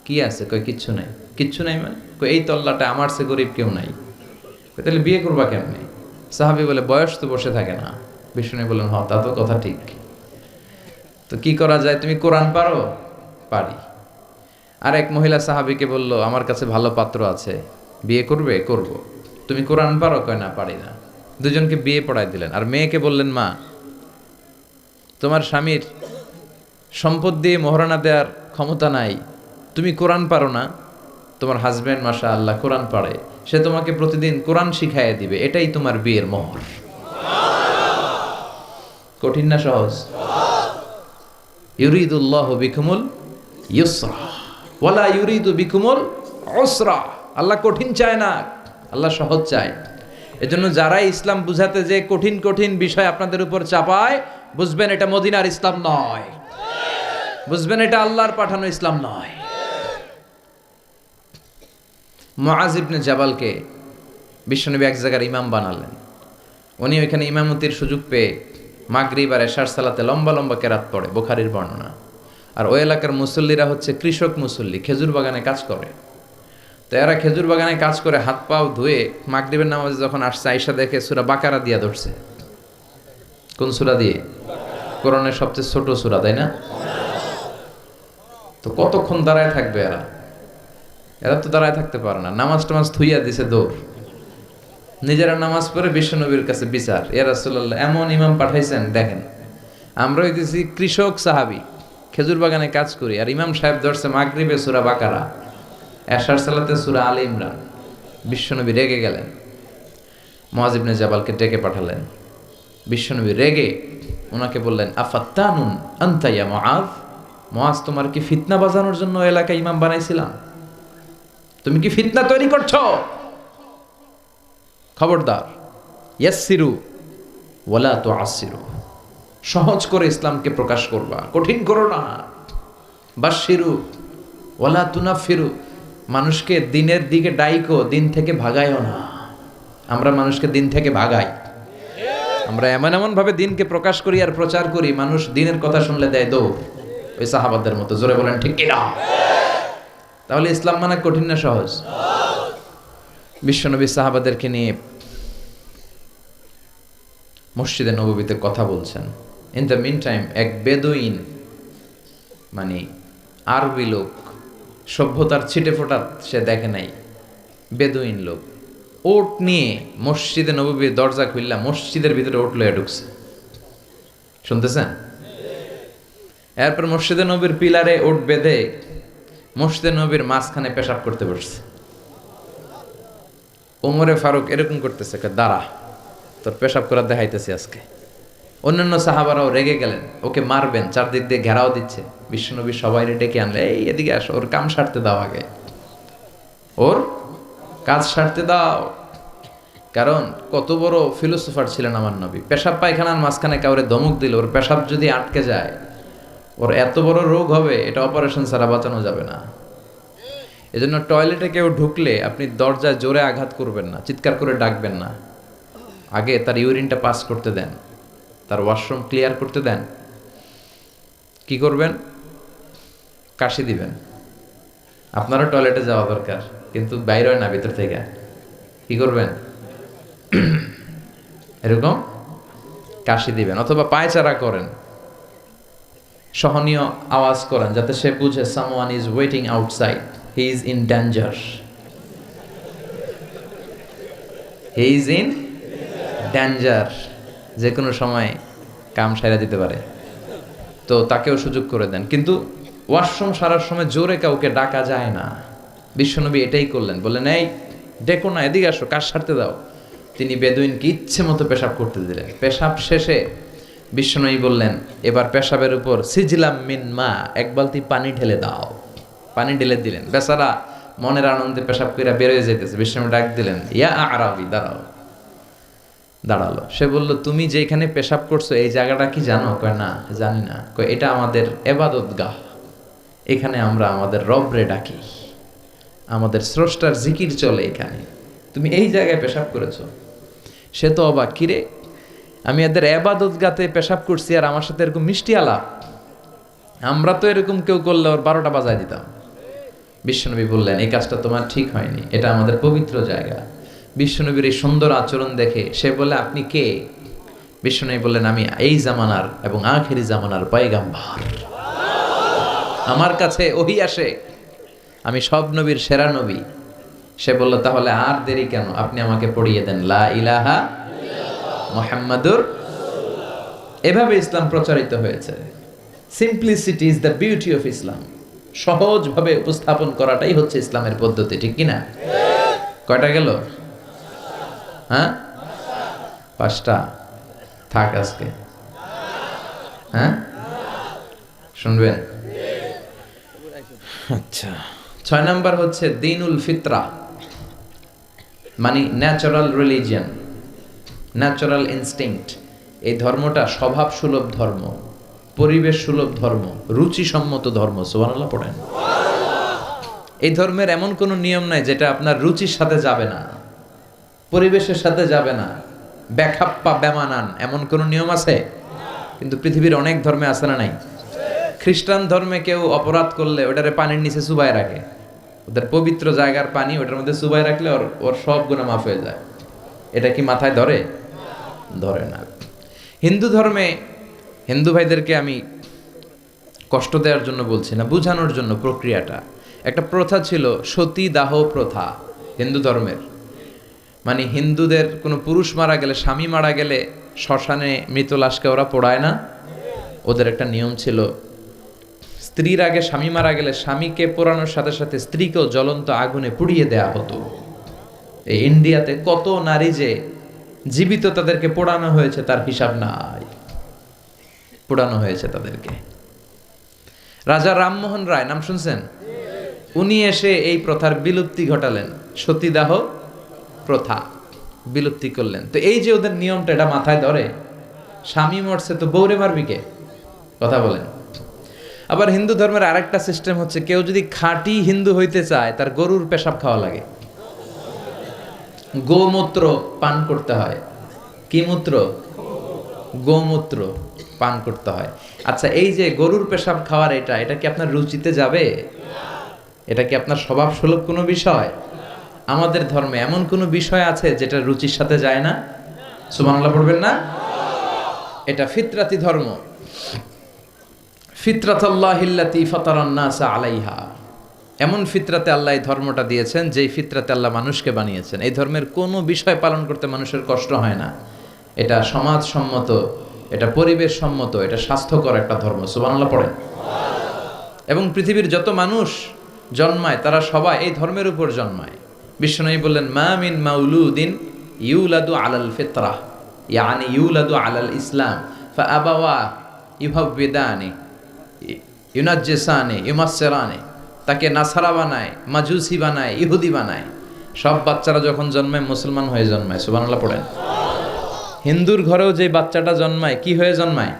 কি আছে? কয় কিচ্ছু নাই। কিচ্ছু নাই মানে? কয় এই তল্লাটা আমার সে গরিব কেউ নাই। তাহলে বিয়ে করবা কেমনে? সাহাবী বলে, বয়স তো বসে থাকে না। বিশ্বনবী বলেন, হ তা তো কথা ঠিক। তো কি করা যায়? তুমি কোরআন পারো? পারি। আর এক মহিলা সাহাবীকে বলল, আমার কাছে ভালো পাত্র আছে, বিয়ে করবে? করব। তুমি কোরআন পারো? কয় না, পারি না। দুজনকে বিয়ে পড়ায় দিলেন। আর মেয়েকে বললেন, মা, তোমার স্বামীর সম্পদ দিয়ে মোহরানা দেওয়ার ক্ষমতা নাই, তুমি কোরআন পারো না, তোমার হাজবেন্ড মাশাআল্লাহ কোরআন পারে, সে তোমাকে প্রতিদিন কোরআন শিখাইয়ে দিবে, এটাই তোমার বিয়ের মোহর। কঠিন না সহজ? ইউরিদুল্লাহু বিকুমুল ইউসরা ওয়ালা ইউরিদু বিকুমুল উসরা। আল্লাহ কঠিন চায় না, আল্লাহ সহজ চায়। এজন্য যারাই ইসলাম বুঝাতে যে কঠিন কঠিন বিষয় আপনাদের উপর চাপায়, বুঝবেন এটা মদিনার ইসলাম নয়, বুঝবেন এটা আল্লাহর পাঠানো ইসলাম নয়। মুআজ ইবনে জাবালকে বিশ্বনবী এক জায়গার ইমাম বানালেন। উনি ওইখানে ইমামতির সুযোগ পেয়ে মাগরিব আর এশার সালাতে লম্বা লম্বা কেরাত পড়ে, বুখারীর বর্ণনা। আর ওই এলাকার মুসল্লিরা হচ্ছে কৃষক মুসল্লি, খেজুর বাগানে কাজ করে। তো এরা খেজুর বাগানে কাজ করে হাত পাও ধুয়ে মাগরিবের নামাজে যখন আসছে, আয়েশা দেখে সূরা বাকারা দিয়া ধরছে। কোন সূরা দিয়ে? কোরআনের সবচেয়ে ছোট সূরা, তাই না? তো কতক্ষণ দাঁড়ায় থাকবে এরা? এরা তো দাঁড়ায় থাকতে পারে না। নামাজ টামাজ থুইয়া দিছে দৌড়। নিজেরা নামাজ পড়ে বিশ্বনবীর কাছে বিচার, ইয়া রাসূলুল্লাহ, এমন ইমাম পাঠাইছেন, দেখেন আমরা হইতেছি কৃষক সাহাবী, খেজুর বাগানে কাজ করি, আর ইমাম সাহেব ধরছে মাগরিবে সূরা বাকারা, এশার সালাতে সূরা আলে ইমরান। বিশ্বনবী রেগে গেলেন, মুআজ ইবনে জাবালকে ডেকে পাঠালেন। বিশ্বনবী রেগে ওনাকে বললেন, আফাত্তানুন আনতা ইয়া মুআজ, মুআজ, তোমার কি ফিতনা বাজানোর জন্য এলাকায় ইমাম বানাইছিলাম? তুমি কি ফিতনা তৈরি করছো? খবরদার, ইয়াসসিরু ওয়ালা তুআসসিরু, সহজ করে ইসলামকে প্রকাশ করবা, কঠিন করো না। বাশশিরু ওয়ালা তুনাফিরু, মানুষকে দিনের দিকে ডাইকো, দিন থেকে ভাগায়ও না। আমরা মানুষকে দিন থেকে ভাগাই। আমরা এমন এমন ভাবে দিনকে প্রকাশ করি আর প্রচার করি, মানুষ দিনের কথা শুনলে দেয় দৌড়, ওই সাহাবাদের মতো। জোরে বলেন ঠিক কিনা? তাহলে ইসলাম মানে কঠিন না সহজ? বিশ্বনবী সাহাবাদেরকে নিয়ে মসজিদে নববীতে কথা বলছেন। ইন দ্য মিন টাইম এক বেদুইন, মানে আরবি লোক, সভ্যতার ছিটে ফোটা সে দেখে নাই, বেদুইন লোক ওট নিয়ে মসজিদে নববীর দরজা খুললা মসজিদের ভিতরে ওট লয়ে ঢুকছে। শুনতেছেন? এরপর মসজিদে নবীর পিলারে ওট বেঁধে মসজিদে নবীর মাঝখানে পেশাব করতে বসছে। ওমরে ফারুক এরকম করতেছে, দাঁড়া, তোর পেশাব করার দেখাইতেছি আজকে। অন্যান্য সাহাবারাও রেগে গেলেন, ওকে মারবেন, চারদিক দিয়ে ঘেরাও দিচ্ছে। বিশ্বনবী সবাই ডেকে আনলে, এই এদিকে আসো, ওর কাম সারতে দাও, আগে ওর কাজ সারতে দাও। কারণ কত বড় ফিলোসোফার ছিলেন আমার নবী। পেশাব পায়খানার মাঝখানে কাউরে ধমক দিল, ওর পেশাব যদি আটকে যায়, ওর এত বড় রোগ হবে, এটা অপারেশন ছাড়া বাঁচানো যাবে না। এজন্য টয়লেটে কেউ ঢুকলে আপনি দরজায় জোরে আঘাত করবেন না, চিৎকার করে ডাকবেন না। আগে তার ইউরিনটা পাস করতে দেন, তার ওয়াশরুম ক্লিয়ার করতে দেন। কি করবেন? কাশি দিবেন। আপনারও টয়লেটে যাওয়া দরকার, কিন্তু বাইরে হয় না, ভিতর থেকে। কি করবেন? এরকম কাশি দিবেন, অথবা পায়চারা করেন, সহনীয় আওয়াজ করেন, যাতে সে বুঝে someone is waiting outside, he is in danger, he is in danger. যে কোনো সময় কাম সাইরা দিতে পারে, তো তাকেও সুযোগ করে দেন। কিন্তু ওয়াশরুম সারার সময় জোরে কাউকে ডাকা যায় না। বিশ্বনবী এটাই করলেন, বললেন, এই ডেকো না, এদিকে আসো, কাজ সারতে দাও। তিনি বেদুইনকে ইচ্ছে মতো পেশাব করতে দিলেন। পেশাব শেষে বিশ্বনবী বললেন, এবার পেশাবের উপর সিজলাম মিন মা, এক বালতি পানি ঢেলে দাও। পানি ঢেলে দিলেন। বেচারা মনের আনন্দে পেশাব কইরা বের হয়ে যেতেছে। বিশ্বনবী ডাক দিলেন, ইয়া আরাবি, দাঁড়াও। দাঁড়ালো। সে বলল, তুমি যেখানে পেশাব করছো এই জায়গাটা কি জানো? কয়, না জানি না। কয়, এটা আমাদের ইবাদতগাহ, এখানে আমরা আমাদের রবরে ডাকি, আমাদের স্রষ্টার জিকির চলে এখানে, তুমি এই জায়গায় পেশাব করেছো। সে তো অবাক, কিরে, আমি এদের ইবাদতগাতে পেশাব করছি আর আমার সাথে এরকম মিষ্টি আলাপ? আমরা তো এরকম কেউ করলে ওর 12টা বাজায় দিতাম। বিশ্বনবী বললেন, এই কাজটা তোমার ঠিক হয়নি, এটা আমাদের পবিত্র জায়গা। বিশ্বনবীর এই সুন্দর আচরণ দেখে সে বলে, আপনি কে? বিশ্বনবী বললেন, আমি এই জামানার এবং আখিরি জামানার পয়গাম্বর, আমার কাছে ওহী আসে, আমি সব নবীর সেরা নবী। সে বলল, তাহলে আর দেরি কেন, আপনি আমাকে পড়িয়ে দেন লা ইলাহা মুহাম্মাদুর। এভাবে ইসলাম প্রচারিত হয়েছে। Simplicity is the beauty of Islam. সহজভাবে উপস্থাপন করাটাই হচ্ছে ইসলামের পদ্ধতি, ঠিক কিনা? কয়টা গেল? হ্যাঁ, 5টা। থাক আজকে। হ্যাঁ, শুনবেন? আচ্ছা, 6 নাম্বার হচ্ছে দ্বীনুল ফিতরা, মানে ন্যাচারাল রিলিজিয়ন, ন্যাচারাল ইনস্টিংক্ট। এই ধর্মটা স্বভাব সুলভ ধর্ম, পরিবেশ সুলভ ধর্ম, রুচিসম্মত ধর্ম। সুবহানাল্লাহ পড়েন। এই ধর্মের এমন কোনো নিয়ম নাই যেটা আপনার রুচির সাথে যাবে না, পরিবেশের সাথে যাবে না, বেখাপ্পা বেমানান, এমন কোনো নিয়ম আছে? কিন্তু পৃথিবীর অনেক ধর্মে আছে না নাই? খ্রিস্টান ধর্মে কেউ অপরাধ করলে ওটারে পানির নিচে চুবায় রাখে। ওদের পবিত্র জায়গার পানি ওটার মধ্যে চুবায় রাখলে ওর সব গুনাহ মাফ হয়ে যায়। এটা কি মাথায় ধরে? ধরে না। হিন্দু ধর্মে, হিন্দু ভাইদেরকে আমি কষ্ট দেওয়ার জন্য বলছি না, বোঝানোর জন্য প্রক্রিয়াটা। একটা প্রথা ছিল সতী দাহ প্রথা হিন্দু ধর্মের। মানে হিন্দুদের কোনো পুরুষ মারা গেলে, স্বামী মারা গেলে শ্মশানে মৃত লাশকে ওরা পোড়ায় না। ওদের একটা নিয়ম ছিল, স্ত্রীর আগে স্বামী মারা গেলে স্বামীকে পোড়ানোর সাথে সাথে স্ত্রীকেও জ্বলন্ত আগুনে পুড়িয়ে দেয়া হতো। এই ইন্ডিয়াতে কত নারী যে জীবিত তাদেরকে পোড়ানো হয়েছে তার হিসাব নাই, পোড়ানো হয়েছে তাদেরকে। রাজা রামমোহন রায়, নাম শুনছেন? উনি এসে এই প্রথার বিলুপ্তি ঘটালেন, সতীদাহ প্রথা বিলুপ্তি করলেন। তো এই যে ওদের নিয়মটা, এটা মাথায় ধরে? স্বামী মরছে তো বউরে মারবি কে? কথা বলেন। আবার হিন্দু ধর্মের আরেকটা সিস্টেম হচ্ছে, কেউ যদি খাঁটি হিন্দু হইতে চায় তার গরুর পেশাব খাওয়া লাগে, গোমূত্র পান করতে হয়। কি মূত্র? গোমূত্র পান করতে হয়। আচ্ছা, এই যে গরুর পেশাব খাওয়ার এটা কি আপনার রুচিতে যাবে? এটা কি আপনার স্বভাব সুলভ কোনো বিষয়? আমাদের ধর্মে এমন কোনো বিষয় আছে যেটা রুচির সাথে যায় না? সুবহানাল্লাহ পড়বেন না? এটা ফিতরাতি ধর্ম। ফিতরাতাল্লাহিল্লাতী ফাতারান নাসা আলাইহা, এমন ফিতরাতে আল্লাহ এই ধর্মটা দিয়েছেন যেই ফিতরাতে আল্লাহ মানুষকে বানিয়েছেন। এই ধর্মের কোনো বিষয় পালন করতে মানুষের কষ্ট হয় না। এটা সমাজসম্মত, এটা পরিবেশ সম্মত, এটা স্বাস্থ্যকর একটা ধর্ম। সুবহানাল্লাহ পড়েন। এবং পৃথিবীর যত মানুষ জন্মায় তারা সবাই এই ধর্মের উপর জন্মায়। বিশ্বনবী বললেন, মা মিন মাউলুদিন ইউলাদু আলাল ফিতরাহ, ইয়ানি ইউলাদু আলাল ইসলাম, ফাআবাওয়া ইউহাব্বিদানি ইউনাজ্জিসানি ইউমাসসিরানি, তাকে নাসারা বানায়, মাজুসি বানায়, ইহুদি বানায়। সব বাচ্চারা যখন জন্মায় মুসলমান হয়ে জন্মায়, সুবহানাল্লাহ পড়েন। হিন্দুর ঘরেও যে বাচ্চাটা জন্মায় কি হয়ে জন্মায়?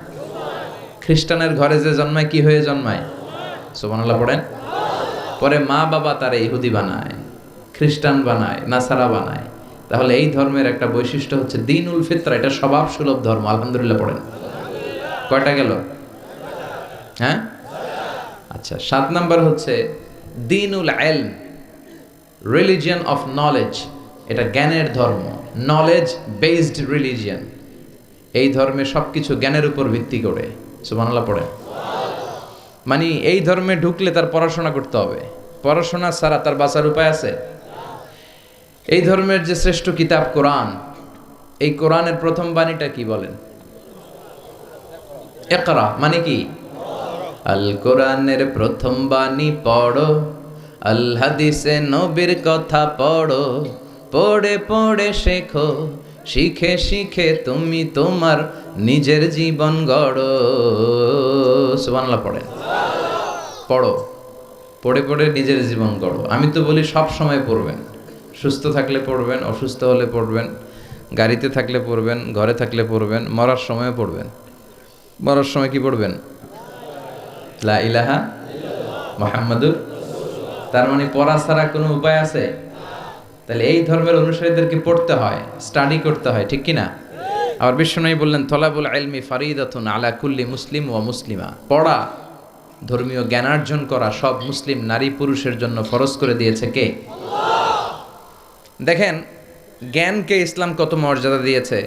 খ্রিস্টানের ঘরে যে জন্মায় কি হয়ে জন্মায়? সুবহানাল্লাহ পড়েন। পরে মা বাবা তারে ইহুদি বানায়, খ্রিস্টান বানায়, নাসারা বানায়। তাহলে এই ধর্মের একটা বৈশিষ্ট্য হচ্ছে দ্বীনুল ফিতরা, এটা স্বভাব সুলভ ধর্ম। আলহামদুলিল্লাহ পড়েন। কয়টা গেল? হ্যাঁ, আচ্ছা, 7 নাম্বার হচ্ছে দ্বীনুল ইলম, রিলিজিয়ন অফ নলেজ। এটা জ্ঞানের ধর্ম, নলেজ বেসড রিলিজিয়ন। এই ধর্মে সবকিছু জ্ঞানের উপর ভিত্তি করে। সুবহানাল্লাহ পড়েন। মানে এই ধর্মে ঢুকলে তার পড়াশোনা করতে হবে, পড়াশোনা ছাড়া তার বাঁচার উপায় আছে? এই ধর্মের যে শ্রেষ্ঠ কিতাব কোরআন, এই কোরআনের প্রথম বাণীটা কি বলেন? ইকরা মানে কি? আল কোরআনের প্রথম বাণী পড়ো, আল হাদিসে নবীর কথা পড়ো, পড়ে পড়ে শেখো, শিখে শিখে তুমি তোমার নিজের জীবন গড়ো। সুবহানাল্লাহ পড়েন। পড়ো, পড়ে পড়ে নিজের জীবন গড়ো। আমি তো বলি সব সময় পড়বেন, সুস্থ থাকলে পড়বেন, অসুস্থ হলে পড়বেন, গাড়িতে থাকলে পড়বেন, ঘরে থাকলে পড়বেন, মরার সময় পড়বেন। মরার সময় কি পড়বেন? লা ইলাহা মুহাম্মাদুর। তার মানে পড়া ছাড়া কোনো উপায় আছে? তাহলে এই ধর্মের অনুসারীদেরকে পড়তে হয়, স্টাডি করতে হয়, ঠিক কিনা? আবার বিশ্বনবী বললেন তলাবুল ইলমি ফারিদাতুন আলা কুল্লি মুসলিম ওয়া মুসলিমা। পড়া, ধর্মীয় জ্ঞানার্জন করা সব মুসলিম নারী পুরুষের জন্য ফরজ করে দিয়েছে কে? দেখেন জ্ঞানকে ইসলাম কত মর্যাদা দিয়েছে।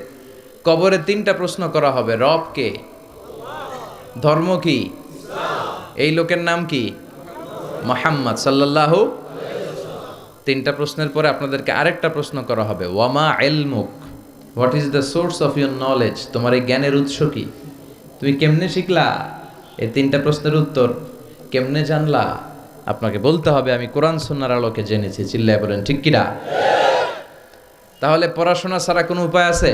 কবরে 3টা প্রশ্ন করা হবে, রব কে, ধর্ম কি, এই লোকের নাম কি? মুহাম্মদ সাল্লাল্লাহু। 3টা প্রশ্নের পরে আপনাদেরকে আরেকটা প্রশ্ন করা হবে, ওয়ামা ইলমুক, what is the source of your knowledge, তোমার এই জ্ঞানের উৎস কি, তুমি কেমনে শিখলা? এই 3টা প্রশ্নের উত্তর কেমনে জানলা? আপনাকে বলতে হবে আমি কোরআন সুন্নাহর আলোকে জেনেছি। চিল্লায় বলেন ঠিক কিনা? তাহলে পড়াশোনা ছাড়া কোনো উপায় আছে?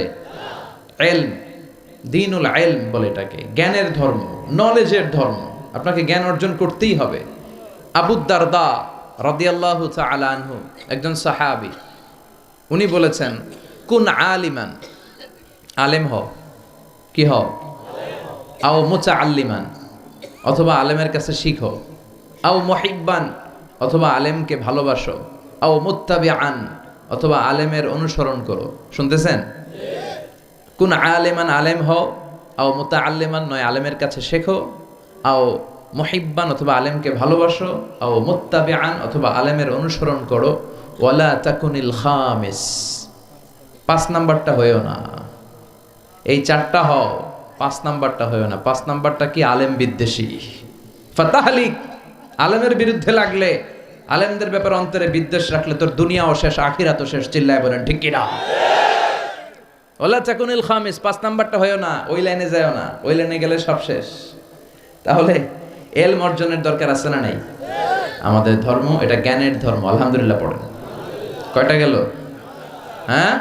ইলম, দ্বীনুল ইলম বলে এটাকে, জ্ঞানের ধর্ম, নলেজের ধর্ম। আপনাকে জ্ঞান অর্জন করতেই হবে। আবু দারদা রাদিয়াল্লাহু তাআলা আনহু একজন সাহাবী, উনি বলেছেন কুন আলিমান, আলেম হও, কি হও? আও মুতাআল্লিমান, অথবা আলেমের কাছে শিখো, আও মুহিব্বান, অথবা আলেমকে ভালোবাসো, আও মুত্তাবিআন, অথবা আলেমের অনুসরণ করো। শুনতেছেন? কুন আলিমান, আলেম হও, আও মুতাআল্লিমান, নয় আলেমের কাছে শেখো, আও মুহিব্বান, অথবা আলেমকে ভালোবাসো, আও মুত্তাবিআন, অথবা আলেমের অনুসরণ করো, ওয়ালা তাকুনিল খামিস, 5 নাম্বারটা হয়েও না। এই 4টা হও, 5 নাম্বারটা হয়েও না। 5 নাম্বারটা কি? আলেম বিদ্বেষী, ফাতাহলিক। আলেমের বিরুদ্ধে লাগলে, আলেমদের ব্যাপারে অন্তরে বিদ্বেষ রাখলে তোর দুনিয়াও শেষ, আখিরাতও শেষ। চিল্লায় বলেন ঠিক কিনা? ওয়ালা তাকুনিল খামিস, 5 নাম্বারটা হয়েও না, ওই লাইনে যায়ও না, ওই লাইনে গেলে সব শেষ। তাহলে এলম অর্জনের দরকার আছে না নাই? আমাদের ধর্ম এটা জ্ঞানের ধর্ম। আলহামদুলিল্লাহ পড়েন। কয়টা গেল? হ্যাঁ,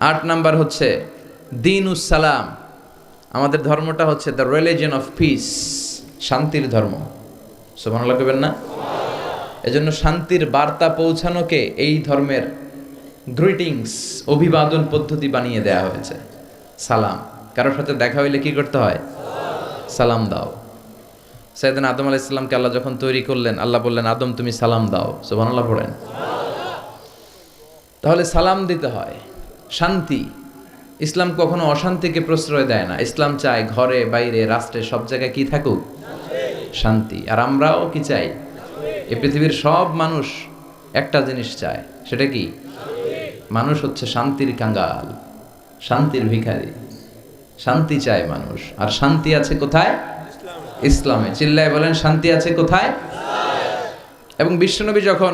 8 নাম্বার হচ্ছে দ্বীনুস সালাম। আমাদের ধর্মটা হচ্ছে দ্য রিলিজিয়ন অফ পিস, শান্তির ধর্ম। সুবহানাল্লাহ কইবেন না? এজন্য শান্তির বার্তা পৌঁছানোকে এই ধর্মের গ্রিটিংস, অভিবাদন পদ্ধতি বানিয়ে দেয়া হয়েছে। সালাম, কারোর সাথে দেখা হইলে কি করতে হয়? সালাম দাও। সাইয়েদনা আদম আলাইহিস সালামকে আল্লাহ যখন তৈরি করলেন, আল্লাহ বললেন আদম তুমি সালাম দাও। সুবহানাল্লাহ পড়েন। তাহলে সালাম দিতে হয়। শান্তি, ইসলাম কখনো অশান্তিকে প্রশ্রয় দেয় না। ইসলাম চায় ঘরে বাইরে রাষ্ট্রে সব জায়গায় কি থাকুক? শান্তি। আর আমরাও কি চাই? এই পৃথিবীর সব মানুষ একটা জিনিস চায়, সেটা কি? মানুষ হচ্ছে শান্তির কাঙ্গাল, শান্তির ভিখারি। শান্তি চায় মানুষ। আর শান্তি আছে কোথায়? ইসলামে। চিল্লায় বলেন শান্তি আছে কোথায়? এবং বিশ্বনবী যখন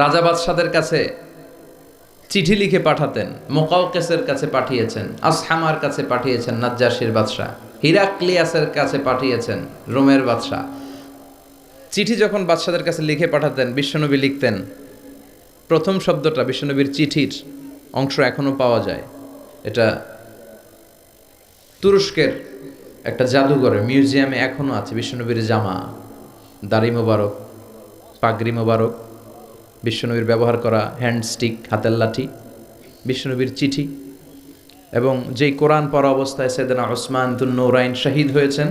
রাজা বাদশাদের কাছে চিঠি লিখে পাঠাতেন, মুকাওকিসের কাছে পাঠিয়েছেন, আসহামার কাছে পাঠিয়েছেন, নাজ্জাশীর বাদশা, হিরাক্লিয়াসের কাছে পাঠিয়েছেন, রোমের বাদশা। চিঠি যখন বাদশাদের কাছে লিখে পাঠাতেন, বিশ্বনবী লিখতেন, প্রথম শব্দটা বিশ্বনবীর চিঠির অংশ এখনো পাওয়া যায়। এটা তুরস্কের একটা জাদুঘরে মিউজিয়ামে এখনো আছে বিশ্বনবীর জামা, দাড়ি মোবারক, পাগড়ি মোবারক, বিশ্বনবীর ব্যবহার করা হ্যান্ডস্টিক, হাতের লাঠি, বিশ্বনবীর চিঠি, এবং যেই কোরআন পড়া অবস্থায় সাইয়েদনা ওসমান তুন নূরাইন শহীদ হয়েছেন,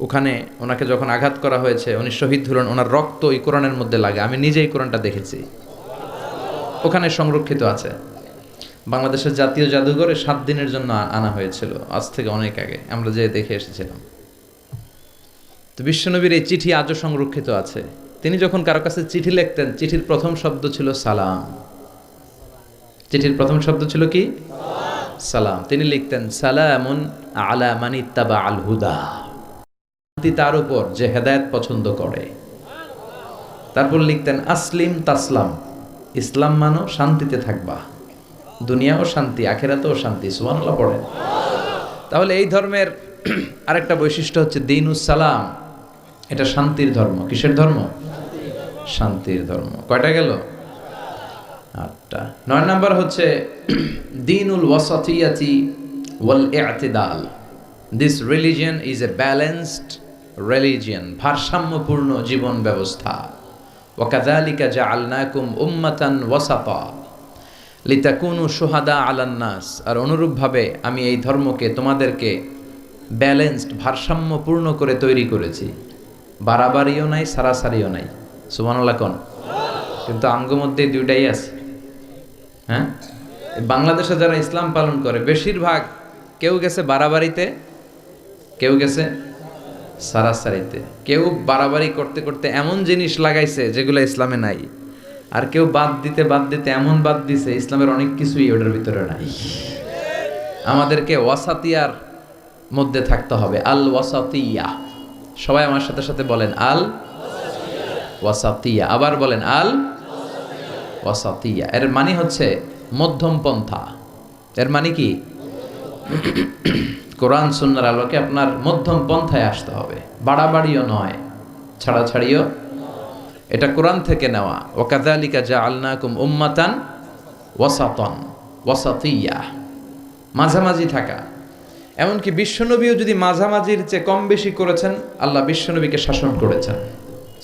ওখানে ওনাকে যখন আঘাত করা হয়েছে উনি শহীদ হলেন, ওনার রক্ত ওই কোরআনের মধ্যে লাগে। আমি নিজেই কোরআনটা দেখেছি, ওখানে সংরক্ষিত আছে। বাংলাদেশের জাতীয় জাদুঘরে 7 দিনের জন্য আনা হয়েছিল, আজ থেকে অনেক আগে আমরা যে দেখে এসেছিলাম। তো বিশ্বনবীর এই চিঠি আজও সংরক্ষিত আছে। তিনি যখন কারো কাছে চিঠি লিখতেন, চিঠির প্রথম শব্দ ছিল সালাম। চিঠির প্রথম শব্দ ছিল কি? সালাম। তিনি লিখতেন সালামুন আলা মান ইত্তাবা আল হুদা, শান্তি তার উপর যে হেদায়েত পছন্দ করে। তারপর লিখতেন আসলিম তাসলাম, ইসলাম মানো শান্তিতে থাকবা, দুনিয়াও শান্তি আখিরাতেও শান্তি। সুবহানাল্লাহ পড়েন। তাহলে এই ধর্মের আরেকটা বৈশিষ্ট্য হচ্ছে দীনুস সালাম, এটা শান্তির ধর্ম। কিসের ধর্ম? শান্তির ধর্ম। কয়টা গেল? 8টা। 9 নাম্বার হচ্ছে দীনুল ওয়াসাতিয়াতি ওয়াল ই'তিদাল। This religion is a balanced religion, ভারসাম্যপূর্ণ জীবন ব্যবস্থা। ওয়া কাযালিকা জাআলনাকুম উম্মাতান ওয়াসাতা লিতাকুনু শুহাদা আলান নাস। আর অনুরূপভাবে আমি এই ধর্মকে তোমাদেরকে ব্যালেন্সড, ভারসাম্যপূর্ণ করে তৈরি করেছি। বাড়াবাড়িও নাই, সারাসারিও নাই। সুবহানাল্লাহ কোন? কিন্তু আমগো মধ্যে দুইটাই আছে। হ্যাঁ, বাংলাদেশে যারা ইসলাম পালন করে বেশিরভাগ কেউ গেছে বাড়াবাড়িতে, কেউ গেছে সারাসারিতে। কেউ বাড়াবাড়ি করতে করতে এমন জিনিস লাগাইছে যেগুলো ইসলামে নাই, আর কেউ বাদ দিতে এমন বাদ দিছে ইসলামের অনেক কিছুই ওটার ভিতরে নাই। আমাদেরকে ওয়াসাতিয়ার মধ্যে থাকতে হবে। আল ওয়াসাতিয়া। সবাই আমার সাথে সাথে বলেন আল ওয়াসাতিয়া। আবার বলেন আল ওয়াসাতিয়া। এর মানে হচ্ছে মধ্যম পন্থা। এর মানে কি? কোরআন সুন্নাহর আলোকে আপনার মধ্যম পন্থায় আসতে হবে, বাড়াবাড়িও নয়, ছাড়াছাড়িও। এটা কোরআন থেকে নেওয়া। ওয়া কাযালিকা জাআলনাকুম উম্মাতান ওয়াসাতান, ওয়াসাতিয়া, মাঝামাঝি থাকা। এমনকি বিশ্বনবীও যদি মাঝামাঝির চেয়ে কম বেশি করেছেন, আল্লাহ বিশ্বনবীকে শাসন করেছেন।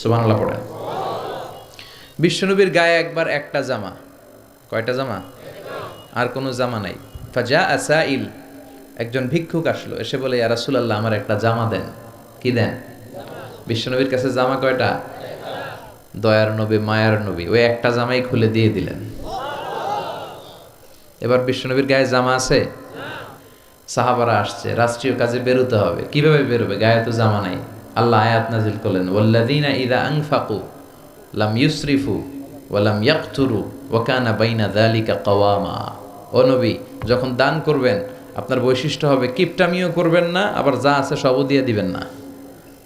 সুবহানাল্লাহ পড়েন। বিশ্বনবীর গায়ে একবার একটা জামা। কয়টা জামা? আর কোনো জামা নাই। ফাজা আসাইল, একজন ভিক্ষুক আসলো, এসে বলে ইয়া রাসূলুল্লাহ আমার একটা জামা দেন। কি দেন? বিশ্বনবীর কাছে জামা কয়টা? দয়ার নবী, মায়ার নবী, ওই একটা জামাই খুলে দিয়ে দিলেন। এবার বিশ্বনবীর গায়ে জামা আছে? সাহাবারা আসছে, রাষ্ট্রীয় কাজে বেরোতে হবে, কিভাবে বেরোবে? গায়ে তো জামা নাই। আল্লাহ আয়াত নাজিল করলেন ওয়াল্লাযীনা ইযা আনফাকু লাম ইউসরিফু ওয়া লাম ইয়াকতুরু ওয়া কানা বাইনা যালিকা কাওয়ামা। ও নবী, যখন দান করবেন আপনার বৈশিষ্ট্য হবে কিপটামিও করবেন না, আবার যা আছে সবও দিয়ে দিবেন না।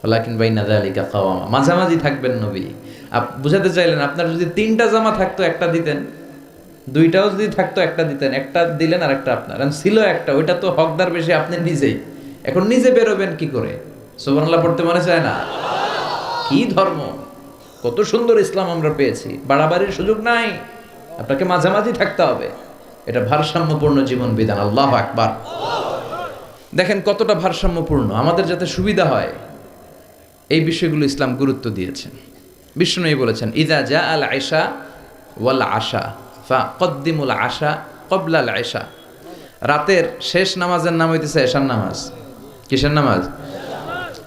ওয়ালাকিন বাইনা যালিকা কাওয়ামা, মাঝামাঝি থাকবেন নবী। বুঝাতে চাইলেন আপনার যদি 3টা জামা থাকতো একটা দিতেন, 2টাও যদি থাকতো একটা দিতেন, একটা দিলেন আর একটা আপনার। ছিল একটা, ওইটা তো হকদার বেশি আপনি নিজেই। এখন নিজে বেরোবেন কি করে? সুবহানাল্লাহ পড়তে মনে চায় না? কি ধর্ম, কত সুন্দর ইসলাম আমরা পেয়েছি। বাড়াবাড়ির সুযোগ নাই, আপনাকে মাঝামাঝি থাকতে হবে। এটা ভারসাম্যপূর্ণ জীবন বিধান। আল্লাহু আকবার। দেখেন কতটা ভারসাম্যপূর্ণ, আমাদের যাতে সুবিধা হয় এই বিষয়গুলো ইসলাম গুরুত্ব দিয়েছেন। বিষ্ণুই বলেছেন ইযা জা আল আশা ওয়াল আশা ফাকদ্দিমুল আশা ক্বাবলা আল আশা। রাতের শেষ নামাজের নাম হইতেছে এশার নামাজ। কিসের নামাজ?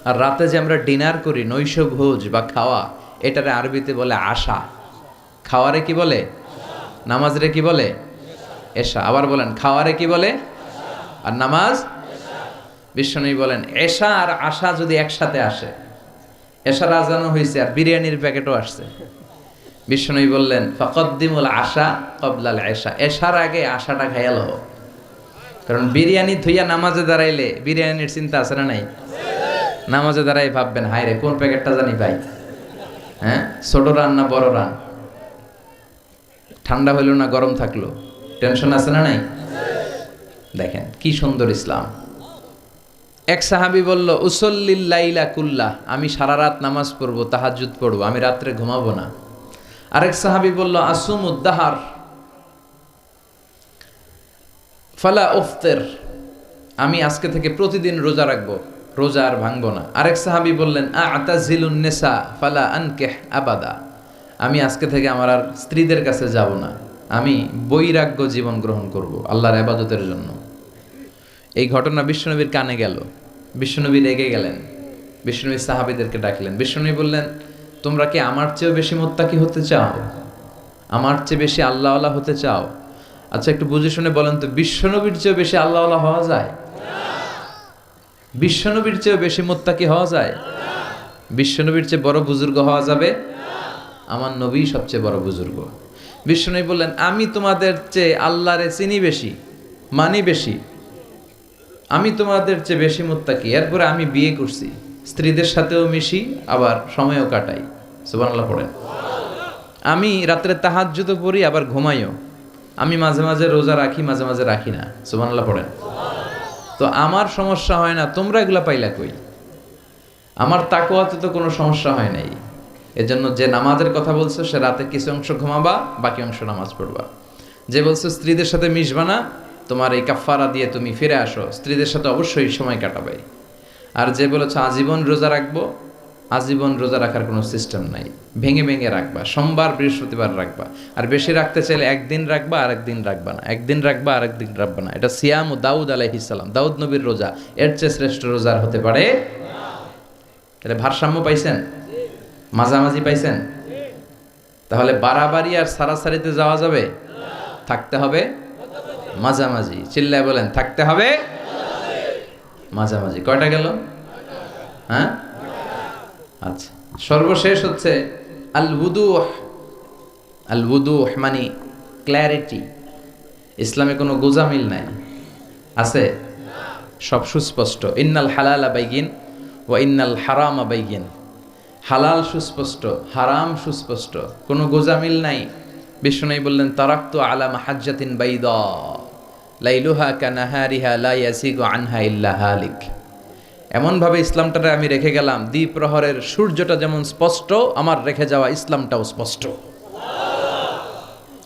আর রাতে যে আমরা ডিনার করি, নৈশ ভোজ বা খাওয়া, এটারে আরবিতে বলে আশা। খাওয়ারে কি বলে? নামাজরে কি বলে? এশা। আবার বলেন খাওয়ারে কি বলে? আর নামাজ? বিষ্ণুই বলেন এশা আর আশা যদি একসাথে আসে, এশার আজানও হয়েছে আর বিরিয়ানির প্যাকেটও আসছে, বিষ্ণুই বললেন ফাকদ্দিমুল আশা ক্বাবলা আল আশা, এশার আগে আশাটা খাইয়া লও। কারণ বিরিয়ানি থইয়া নামাজে দাঁড়াইলে বিরিয়ানির চিন্তা আছে না নাই? নামাজে দাঁড়াই ভাববেন হায় রে কোন প্যাকেটটা জানি পাই। হ্যাঁ, ছোট রান না বড় রান, ঠান্ডা হইল না গরম থাকলো, টেনশন আছে না নাই? দেখেন কি সুন্দর ইসলাম। এক সাহাবী বলল উসল্লিল লাইলা কুল্লাহ, আমি সারা রাত নামাজ পড়বো, তাহাজ্জুদ পড়বো, আমি রাত্রে ঘুমাবো না। আরেক সাহাবী বলল আসুমুদ দাহার ফালা উফতির, আমি আজকে থেকে প্রতিদিন রোজা রাখবো, রোজা আর ভাঙবো না। আরেক সাহাবী বললেন আতাজিলুন নিসা ফালা আনকিহ আবাদা, আমি আজকে থেকে আমার আর স্ত্রীদের কাছে যাব না, আমি বৈরাগ্য জীবন গ্রহণ করব আল্লাহর ইবাদতের জন্য। এই ঘটনা বিশ্বনবীর কানে গেল, বিশ্বনবী রেগে গেলেন, বিশ্বনবী সাহাবীদেরকে ডাকলেন। বিশ্বনবী বললেন, তোমরা কি আমার চেয়েও বেশি মুত্তাকি হতে চাও, আমার চেয়ে বেশি আল্লাহওয়ালা হতে চাও? আচ্ছা একটু বুঝে শুনে বলেন তো, বিশ্বনবীর চেয়েও বেশি আল্লাহওয়ালা হওয়া যায়? বিশ্বনবীর চেয়েও বেশি মুত্তাকি হওয়া যায়? বিশ্বনবীর চেয়ে বড় বুজুর্গ হওয়া যাবে? আমার নবী সবচেয়ে বড় বুজুর্গ। বিশ্বনবী বললেন, আমি তোমাদের চেয়ে আল্লাহরে চিনি বেশি, মানি বেশি, আমি তোমাদের চেয়ে বেশি মুত্তাকি। এরপরে আমি বিয়ে করছি, স্ত্রীদের সাথেও মিশি, আবার সময়ও কাটাই। সুবহানাল্লাহ পড়েন। আমি রাত্রে তাহাজ্জুদও পড়ি, আবার ঘুমাইও। আমি মাঝে মাঝে রোজা রাখি, মাঝে মাঝে রাখি না। সুবহানাল্লাহ পড়েন। তো আমার সমস্যা হয় না, তোমরা এগুলা পাইলা কই? আমার তাকওয়াতে তো কোনো সমস্যা হয় নাই। এজন্য যে নামাজের কথা বলছো, সে রাতে কিছু অংশ ঘুমাবা, বাকি অংশ নামাজ পড়বা। যে বলছো স্ত্রীদের সাথে মিশবা না, তোমার এই কাফারা দিয়ে তুমি ফিরে আসো, স্ত্রীদের সাথে অবশ্যই সময় কাটাবে। আর যে বলেছ আজীবন রোজা রাখবো, আজীবন রোজা রাখার কোনো সিস্টেম নাই, ভেঙে ভেঙে রাখবা, সোমবার বৃহস্পতিবার রাখবা। আর বেশি রাখতে চাইলে একদিন রাখবা, আর একদিন রাখবা না, একদিন রাখবা আর একদিন রাখবা না। এটা সিয়াম দাউদ আলাইহিস সালাম, দাউদ নবীর রোজা, এর চেয়ে শ্রেষ্ঠ রোজা হতে পারে? তাহলে ভারসাম্য পাইছেন, মাঝামাঝি পাইছেন? তাহলে বাড়াবাড়ি আর সারাসারিতে যাওয়া যাবে? থাকতে হবে মাঝামাঝি। চিল্লায় বলেন, থাকতে হবে মাঝামাঝি। কয়টা গেল? হ্যাঁ, আচ্ছা। সর্বশেষ হচ্ছে আল বুদুহ। আল বুদুহ মানে ক্ল্যারিটি। ইসলামে কোনো গোজামিল নাই, আছে? সব সুস্পষ্ট। ইন্নাল হালালা বাইগিন ওয়া ইন্নাল হারামা বাইগিন। হালাল সুস্পষ্ট, হারাম সুস্পষ্ট, কোনো গোজামিল নাই। বিষ্ণু বললেন, তারাকতু আলা মাহাজ্জাতিন বাইদা লাইলুহা কানাহারিহা লা ইয়াসিগু আনহা ইল্লা হালিক। এমনভাবে ইসলামটারে আমি রেখে গেলাম, দ্বিপ্রহরের সূর্যটা যেমন স্পষ্ট, আমার রেখে যাওয়া ইসলামটাও স্পষ্ট।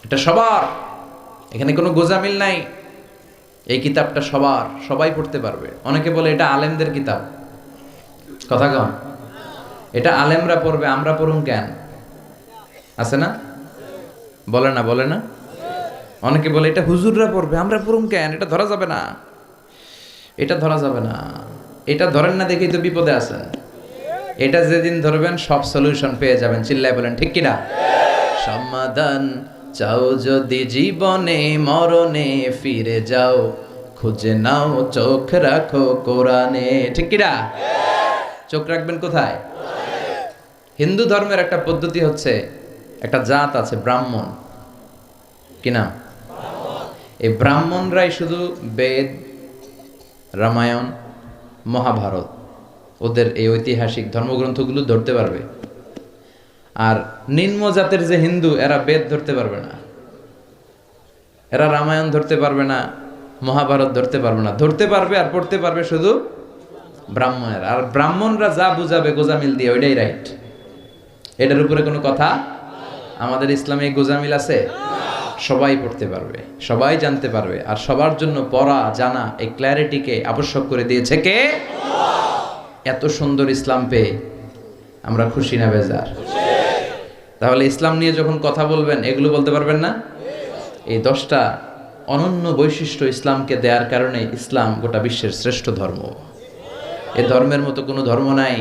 এটা সবার, এখানে কোনো গোজামিল নাই। এই কিতাবটা সবার, সবাই পড়তে পারবে। অনেকে বলে এটা আলেমদের কিতাব, কথা কন, এটা আলেমরা পড়বে, আমরা পড়ুন কেন? আছে না? বলে না, বলে না? অনেকে বলে এটা হুজুররা পড়বে, আমরা পড়ুন কেন? এটা ধরা যাবে না, এটা ধরা যাবে না। এটা ধরেন না দেখেই তো বিপদে আছেন। এটা যেদিন ধরবেন সব সলিউশন পেয়ে যাবেন। চিল্লায় বলেন ঠিক কিনা? সমাধান চাও যদি জীবনে, মরণে ফিরে যাও, খুঁজে নাও চোখ রাখো কোরআনে। ঠিক কিনা? চোখ রাখবেন কোথায়? হিন্দু ধর্মের একটা পদ্ধতি হচ্ছে, একটা জাত আছে ব্রাহ্মণ, কিনা? এই ব্রাহ্মণরাই শুধু বেদ, রামায়ণ, মহাভারত, ওদের এই ঐতিহাসিক ধর্মগ্রন্থগুলো ধরতে পারবে। আর নিম্ন জাতের যে হিন্দু, এরা বেদ ধরতে পারবে না, এরা রামায়ণ ধরতে পারবে না, মহাভারত ধরতে পারবে না। ধরতে পারবে আর পড়তে পারবে শুধু ব্রাহ্মণেরা। আর ব্রাহ্মণরা যা বুঝাবে গোজামিল দিয়ে, ওইটাই রাইট। এটার উপরে কোনো কথা? আমাদের ইসলামে গোজামিল আছে? সবাই পড়তে পারবে, সবাই জানতে পারবে। আর সবার জন্য পড়া জানা, এই ক্ল্যারিটিকে আবশ্যক করে দিয়েছে কে? এত সুন্দর ইসলাম পেয়ে আমরা খুশি না বেজার? তাহলে ইসলাম নিয়ে যখন কথা বলবেন, এগুলো বলতে পারবেন না? এই 10টা অনন্য বৈশিষ্ট্য ইসলামকে দেওয়ার কারণে ইসলাম গোটা বিশ্বের শ্রেষ্ঠ ধর্ম। এই ধর্মের মতো কোনো ধর্ম নাই।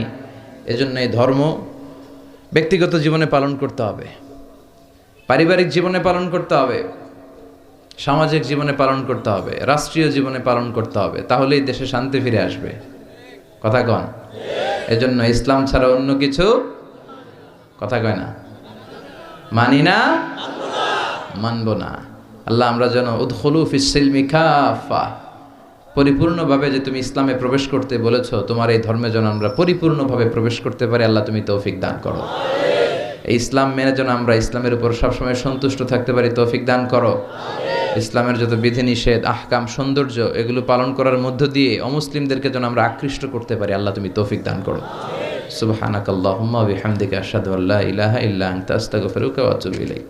এজন্য এই ধর্ম ব্যক্তিগত জীবনে পালন করতে হবে, পারিবারিক জীবনে পালন করতে হবে, সামাজিক জীবনে পালন করতে হবে, রাষ্ট্রীয় জীবনে পালন করতে হবে। তাহলেই দেশে শান্তি ফিরে আসবে। কথা কন? এজন্য ইসলাম ছাড়া অন্য কিছু, কথা কয় না, মানি না, মানব না। আল্লাহ আমরা যেন উদখুলু ফিস সিলমি কাফা, পরিপূর্ণভাবে যে তুমি ইসলামে প্রবেশ করতে বলেছো, তোমার এই ধর্মে যেন আমরা পরিপূর্ণভাবে প্রবেশ করতে পারি। আল্লাহ তুমি তৌফিক দান করো। এই ইসলাম মেনে যেন আমরা ইসলামের উপর সবসময় সন্তুষ্ট থাকতে পারি, তৌফিক দান করো। ইসলামের যত বিধিনিষেধ, আহকাম, সৌন্দর্য, এগুলো পালন করার মধ্য দিয়ে অমুসলিমদেরকে যেন আমরা আকৃষ্ট করতে পারি। আল্লাহ তুমি তৌফিক দান করো। সুবহানাকাল্লাহুম্মা ওয়া বিহামদিকা আশহাদু আল্লা ইলাহা ইল্লা আনতা আস্তাগফিরুকা ওয়া আতুবু ইলাইক।